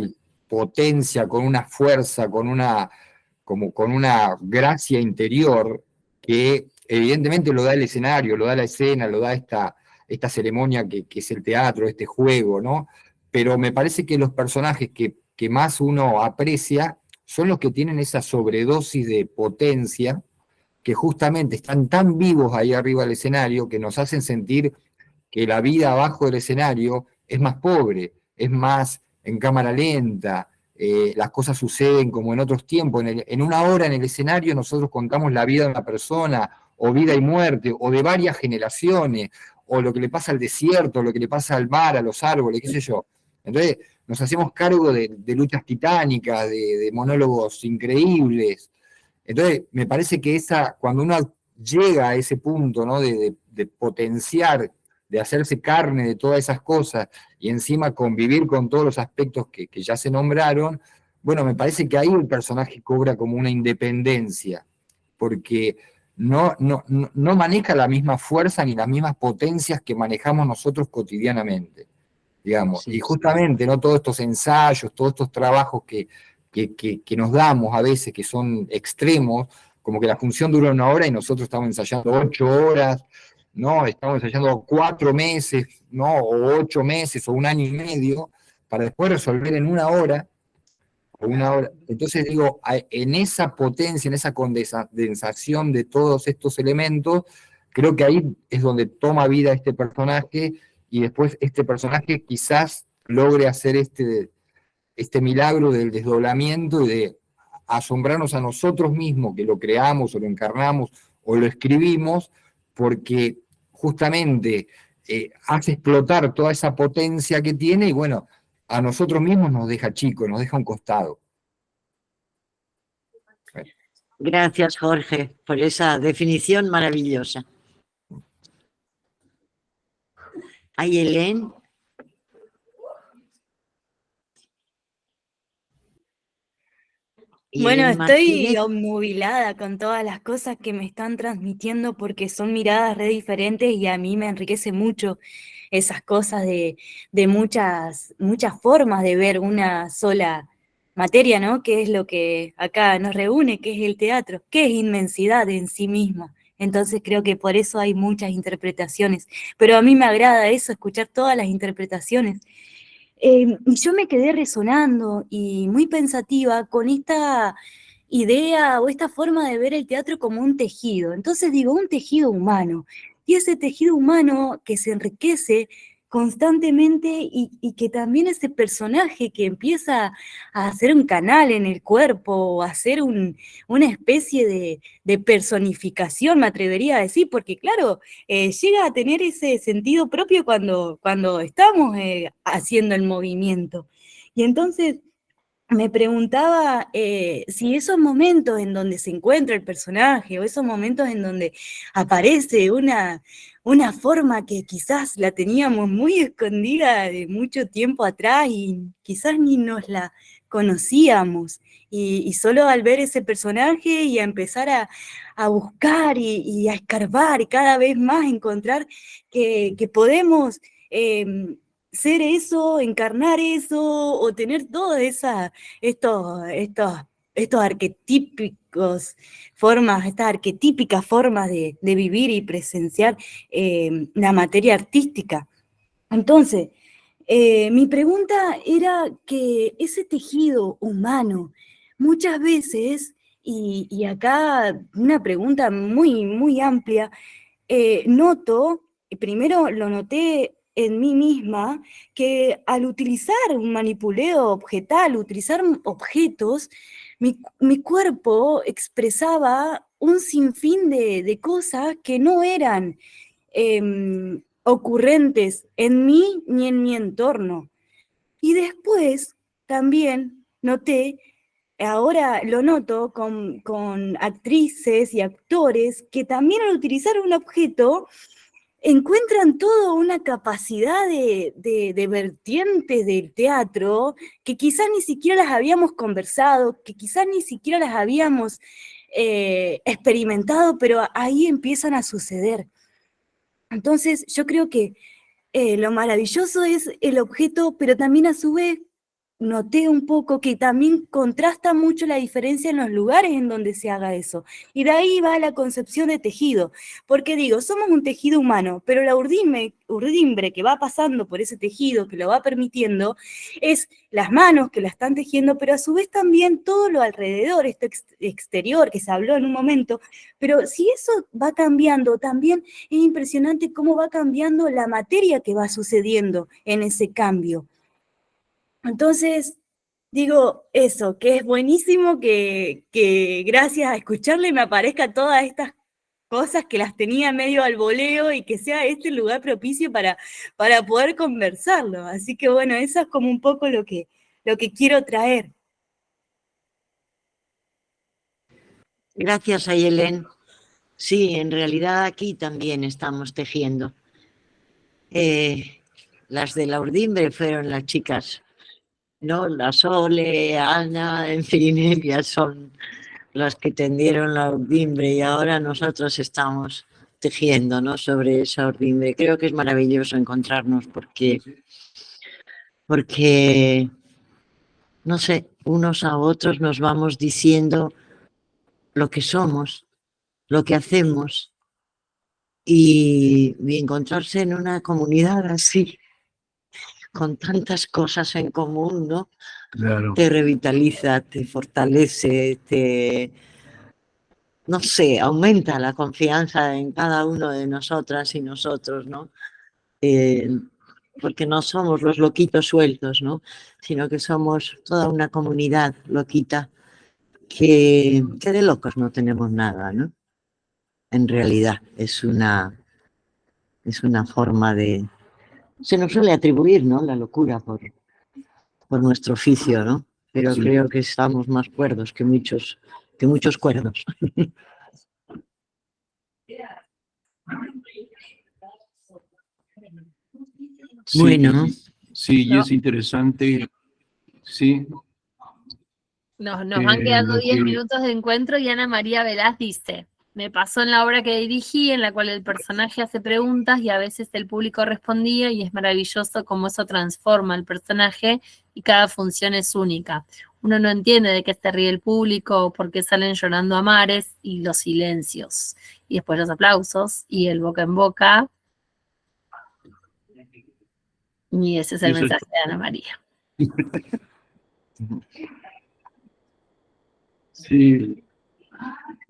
potencia, con una fuerza, con una gracia interior que evidentemente lo da el escenario, lo da la escena, lo da esta ceremonia que es el teatro, este juego, ¿no? Pero me parece que los personajes que más uno aprecia son los que tienen esa sobredosis de potencia, que justamente están tan vivos ahí arriba del escenario, que nos hacen sentir que la vida abajo del escenario es más pobre, es más en cámara lenta, las cosas suceden como en otros tiempos. En una hora en el escenario nosotros contamos la vida de una persona, o vida y muerte, o de varias generaciones, o lo que le pasa al desierto, lo que le pasa al mar, a los árboles, qué sé yo. Entonces nos hacemos cargo de luchas titánicas, de monólogos increíbles. Entonces me parece que cuando uno llega a ese punto, ¿no? de potenciar, de hacerse carne de todas esas cosas y encima convivir con todos los aspectos que ya se nombraron, bueno, me parece que ahí el personaje cobra como una independencia, porque no maneja la misma fuerza ni las mismas potencias que manejamos nosotros cotidianamente, digamos. Sí. Y justamente, ¿no? Todos estos ensayos, todos estos trabajos que nos damos a veces, que son extremos, como que la función dura 1 hora y nosotros estamos ensayando 8 horas, ¿no? Estamos ensayando 4 meses, ¿no? O 8 meses, o 1 año y medio, para después resolver en 1 hora, o 1 hora. Entonces digo, en esa potencia, en esa condensación de todos estos elementos, creo que ahí es donde toma vida este personaje, y después este personaje quizás logre hacer este milagro del desdoblamiento y de asombrarnos a nosotros mismos, que lo creamos o lo encarnamos o lo escribimos, porque justamente hace explotar toda esa potencia que tiene, y bueno, a nosotros mismos nos deja chicos, nos deja a un costado. Gracias, Jorge, por esa definición maravillosa. ¿Hay Helen? Bueno, Helen estoy Martínez. obnubilada con todas las cosas que me están transmitiendo porque son miradas re diferentes y a mí me enriquece mucho esas cosas de muchas formas de ver una sola materia, ¿no? Que es lo que acá nos reúne, que es el teatro, que es inmensidad en sí misma. Entonces creo que por eso hay muchas interpretaciones, pero a mí me agrada eso, escuchar todas las interpretaciones. Y yo me quedé resonando y muy pensativa con esta idea o esta forma de ver el teatro como un tejido. Entonces digo, un tejido humano. Y ese tejido humano que se enriquece constantemente y que también ese personaje que empieza a hacer un canal en el cuerpo o a hacer una especie de personificación, me atrevería a decir, porque claro, llega a tener ese sentido propio cuando estamos haciendo el movimiento. Y entonces me preguntaba si esos momentos en donde se encuentra el personaje o esos momentos en donde aparece una forma que quizás la teníamos muy escondida de mucho tiempo atrás y quizás ni nos la conocíamos. Y solo al ver ese personaje y a empezar a buscar y a escarbar y cada vez más encontrar que podemos ser eso, encarnar eso, o tener todas estos arquetípicos formas, estas arquetípicas formas de vivir y presenciar la materia artística. Entonces, mi pregunta era que ese tejido humano, muchas veces, y acá una pregunta muy, muy amplia, noto, primero lo noté en mí misma, que al utilizar un manipuleo objetal, utilizar objetos, mi cuerpo expresaba un sinfín de cosas que no eran ocurrentes en mí ni en mi entorno. Y después también noté, ahora lo noto con actrices y actores que también al utilizar un objeto encuentran toda una capacidad de vertientes del teatro que quizás ni siquiera las habíamos conversado, que quizás ni siquiera las habíamos experimentado, pero ahí empiezan a suceder. Entonces yo creo que lo maravilloso es el objeto, pero también a su vez noté un poco que también contrasta mucho la diferencia en los lugares en donde se haga eso. Y de ahí va la concepción de tejido, porque digo, somos un tejido humano, pero la urdimbre que va pasando por ese tejido, que lo va permitiendo, es las manos que la están tejiendo, pero a su vez también todo lo alrededor, esto exterior que se habló en un momento, pero si eso va cambiando, también es impresionante cómo va cambiando la materia que va sucediendo en ese cambio. Entonces, digo eso, que es buenísimo que gracias a escucharle me aparezcan todas estas cosas que las tenía medio al voleo y que sea este el lugar propicio para poder conversarlo. Así que bueno, eso es como un poco lo que quiero traer. Gracias, Ayelen. Sí, en realidad aquí también estamos tejiendo. Las de la urdimbre fueron las chicas, ¿no? La Sole, Ana, en fin, ellas son las que tendieron la urdimbre y ahora nosotros estamos tejiendo, ¿no? Sobre esa urdimbre. Creo que es maravilloso encontrarnos porque, no sé, unos a otros nos vamos diciendo lo que somos, lo que hacemos y encontrarse en una comunidad así, con tantas cosas en común, ¿no? Claro. Te revitaliza, te fortalece, no sé, aumenta la confianza en cada uno de nosotras y nosotros, ¿no? Porque no somos los loquitos sueltos, ¿no? Sino que somos toda una comunidad loquita que de locos no tenemos nada, ¿no? En realidad es una forma de... Se nos suele atribuir, ¿no? La locura por nuestro oficio, ¿no? Pero Sí. creo que estamos más cuerdos que muchos cuerdos. Sí, Bueno. sí, y No. es interesante, sí. Nos van quedando lo 10 que- minutos de encuentro y Ana María Velaz dice, me pasó en la obra que dirigí, en la cual el personaje hace preguntas y a veces el público respondía y es maravilloso cómo eso transforma al personaje y cada función es única. Uno no entiende de qué se ríe el público o por qué salen llorando a mares y los silencios. Y después los aplausos y el boca en boca. Y ese es el Eso es- mensaje de Ana María. Sí,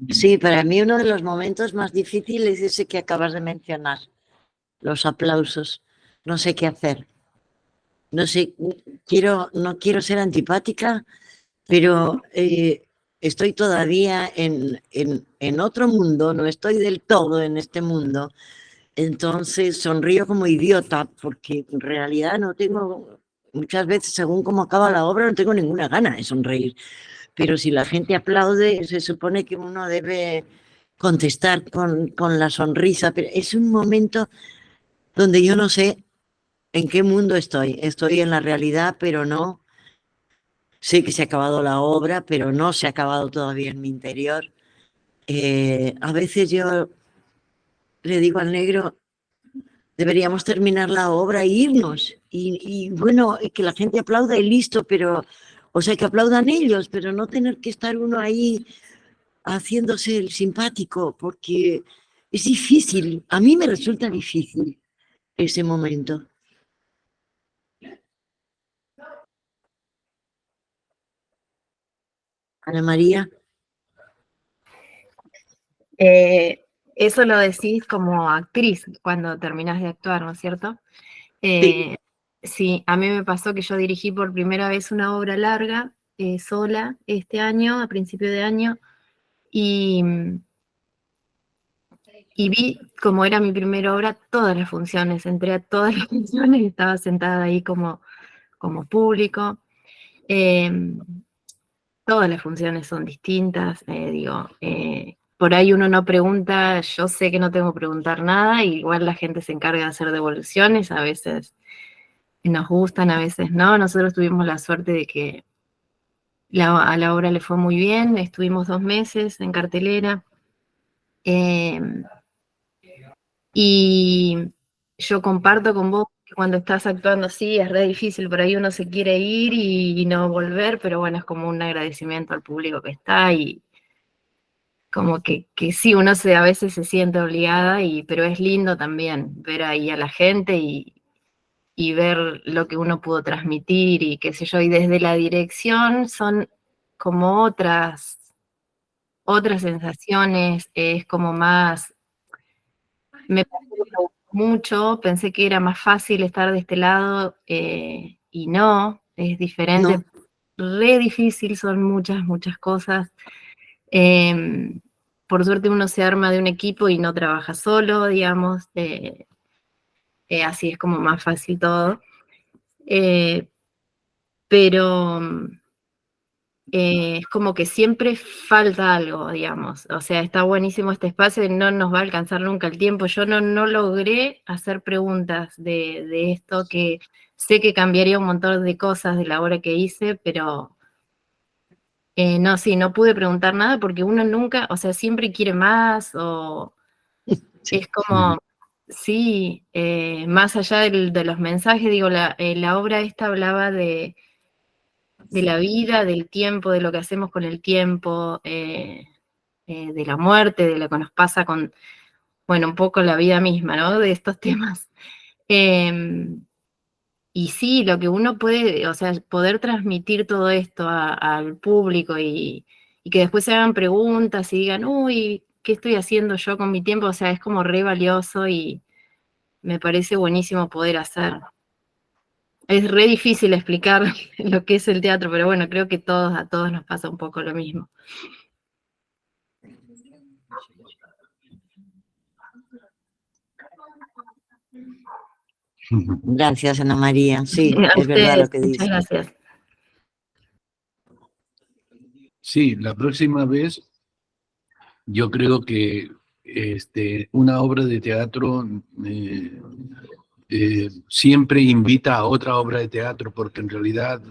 Sí, para mí uno de los momentos más difíciles es ese que acabas de mencionar, los aplausos. No sé qué hacer. No sé, no quiero ser antipática, pero estoy todavía en otro mundo, no estoy del todo en este mundo. Entonces sonrío como idiota porque en realidad no tengo, muchas veces según cómo acaba la obra, no tengo ninguna gana de sonreír. Pero si la gente aplaude, se supone que uno debe contestar con la sonrisa. Pero es un momento donde yo no sé en qué mundo estoy. Estoy en la realidad, pero no. Sé que se ha acabado la obra, pero no se ha acabado todavía en mi interior. A veces yo le digo al negro, deberíamos terminar la obra e irnos. Y bueno, que la gente aplauda y listo, pero, o sea, que aplaudan ellos, pero no tener que estar uno ahí haciéndose el simpático, porque es difícil. A mí me resulta difícil ese momento. Ana María. Eso lo decís como actriz cuando terminás de actuar, ¿no es cierto? Sí, a mí me pasó que yo dirigí por primera vez una obra larga, sola, este año, a principio de año, y vi, como era mi primera obra, todas las funciones, entré a todas las funciones, estaba sentada ahí como público. Todas las funciones son distintas, por ahí uno no pregunta, yo sé que no tengo que preguntar nada, igual la gente se encarga de hacer devoluciones, a veces nos gustan, a veces no. Nosotros tuvimos la suerte de que a la obra le fue muy bien, estuvimos 2 meses en cartelera, y yo comparto con vos cuando estás actuando, sí, es re difícil, por ahí uno se quiere ir y no volver, pero bueno, es como un agradecimiento al público que está y como que sí, uno a veces se siente obligada, pero es lindo también ver ahí a la gente y ver lo que uno pudo transmitir y qué sé yo, y desde la dirección son como otras sensaciones, es como más, me pasó que me gustó mucho, pensé que era más fácil estar de este lado y no, es diferente, re difícil, son muchas cosas. Por suerte uno se arma de un equipo y no trabaja solo, digamos, así es como más fácil todo. Pero es como que siempre falta algo, digamos. O sea, está buenísimo este espacio y no nos va a alcanzar nunca el tiempo. Yo no logré hacer preguntas de esto, que sé que cambiaría un montón de cosas de la obra que hice, pero no, sí, no pude preguntar nada porque uno nunca, o sea, siempre quiere más o es como, sí, más allá de los mensajes, digo, la obra esta hablaba de la vida, del tiempo, de lo que hacemos con el tiempo, de la muerte, de lo que nos pasa con, bueno, un poco la vida misma, ¿no? De estos temas. Y sí, lo que uno puede, o sea, poder transmitir todo esto al público y que después se hagan preguntas y digan, uy, ¿qué estoy haciendo yo con mi tiempo? O sea, es como re valioso y me parece buenísimo poder hacer. Es re difícil explicar lo que es el teatro, pero bueno, creo que a todos nos pasa un poco lo mismo. Gracias, Ana María. Sí, A es verdad lo ustedes, que muchas dice. gracias. Sí, la próxima vez yo creo que una obra de teatro siempre invita a otra obra de teatro, porque en realidad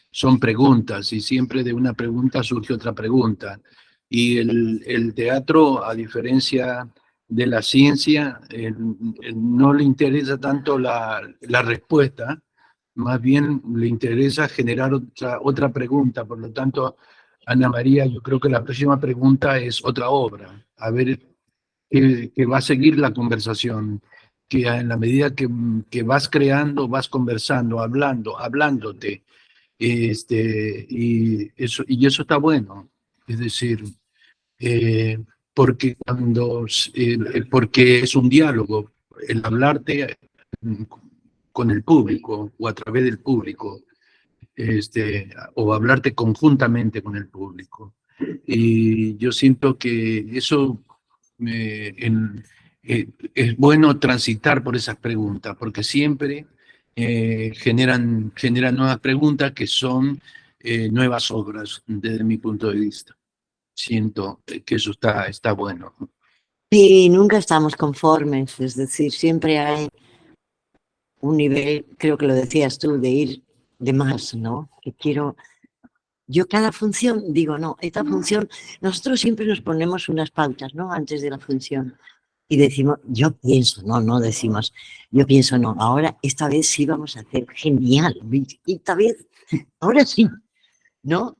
son preguntas y siempre de una pregunta surge otra pregunta. Y el teatro, a diferencia de la ciencia, no le interesa tanto la respuesta, más bien le interesa generar otra pregunta. Por lo tanto, Ana María, yo creo que la próxima pregunta es otra obra, a ver que va a seguir la conversación, que en la medida que vas creando, vas conversando, hablándote, y eso está bueno. Es decir, porque porque es un diálogo, el hablarte con el público o a través del público, o hablarte conjuntamente con el público. Y yo siento que eso es bueno transitar por esas preguntas, porque siempre generan nuevas preguntas que son nuevas obras desde mi punto de vista. Siento que eso está bueno. Sí, nunca estamos conformes, es decir, siempre hay un nivel, creo que lo decías tú, de ir de más, ¿no? Que yo cada función digo, no, esta función, nosotros siempre nos ponemos unas pautas, ¿no? Antes de la función. Y decimos, yo pienso, no decimos, yo pienso, no, ahora, esta vez sí vamos a hacer genial, esta vez, ahora sí, ¿no?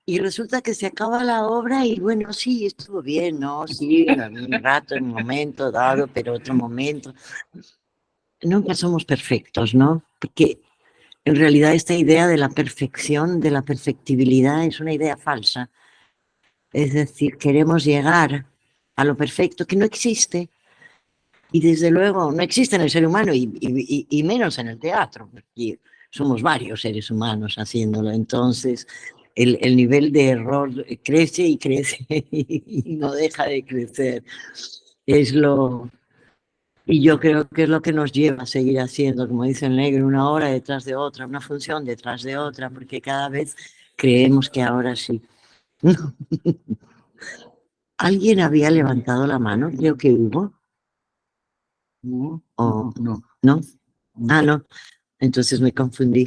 Y resulta que se acaba la obra y bueno, sí, estuvo bien, ¿no? Sí, un rato, en un momento dado, pero otro momento. Nunca somos perfectos, ¿no? Porque en realidad esta idea de la perfección, de la perfectibilidad, es una idea falsa. Es decir, queremos llegar a lo perfecto que no existe. Y desde luego no existe en el ser humano y menos en el teatro, porque somos varios seres humanos haciéndolo. Entonces, el nivel de error crece y crece y no deja de crecer. Y yo creo que es lo que nos lleva a seguir haciendo, como dice el negro, una hora detrás de otra, una función detrás de otra, porque cada vez creemos que ahora sí. ¿Alguien había levantado la mano? Creo que hubo. No. ¿No? Ah, no. Entonces me confundí.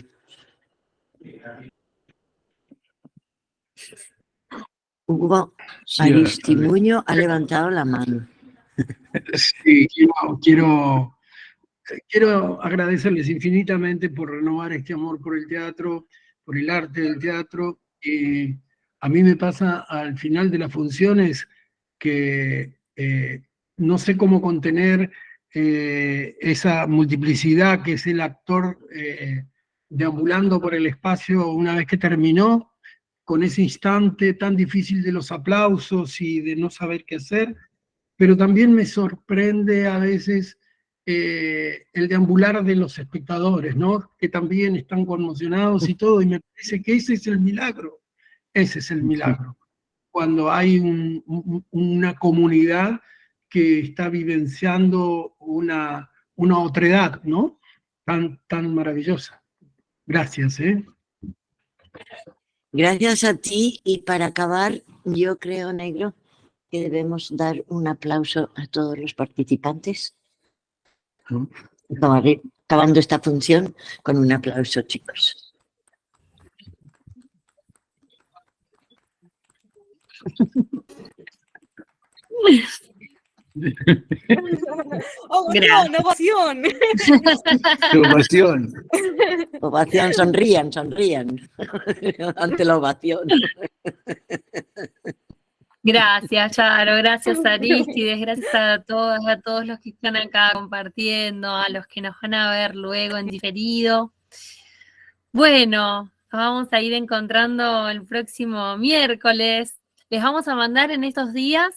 Hugo Aristimuño ha levantado la mano. Sí, quiero quiero agradecerles infinitamente por renovar este amor por el teatro, por el arte del teatro. A mí me pasa al final de las funciones que no sé cómo contener esa multiplicidad que es el actor deambulando por el espacio una vez que terminó, con ese instante tan difícil de los aplausos y de no saber qué hacer, pero también me sorprende a veces el deambular de los espectadores, ¿no? Que también están conmocionados y todo, y me parece que ese es el milagro, cuando hay una comunidad que está vivenciando una otredad, ¿no? Tan maravillosa. Gracias, ¿eh? Gracias a ti, y para acabar, yo creo, Negro, que debemos dar un aplauso a todos los participantes. Acabaré acabando esta función con un aplauso, chicos. ¡Ovación! Ovación. Ovación, sonrían ante la ovación. Gracias, Charo, gracias Arístides, gracias a todos los que están acá compartiendo, a los que nos van a ver luego en diferido. Bueno, nos vamos a ir encontrando el próximo miércoles. Les vamos a mandar en estos días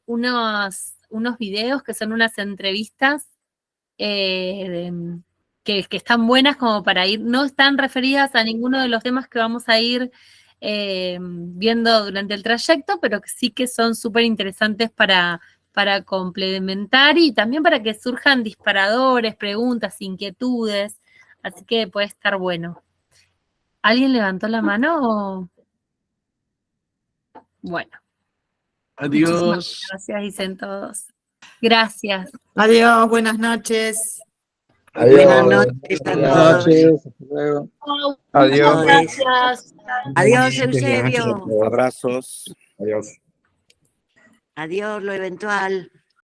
unos videos que son unas entrevistas que están buenas como para ir, no están referidas a ninguno de los temas que vamos a ir viendo durante el trayecto, pero que sí que son súper interesantes para complementar y también para que surjan disparadores, preguntas, inquietudes, así que puede estar bueno. ¿Alguien levantó la mano? Bueno. Adiós. Muchísimas gracias, dicen todos. Gracias. Adiós, buenas noches. Buenas noches a todos. Hasta luego. Adiós. Gracias. Adiós, Eusebio. Abrazos. Adiós. Adiós, lo eventual.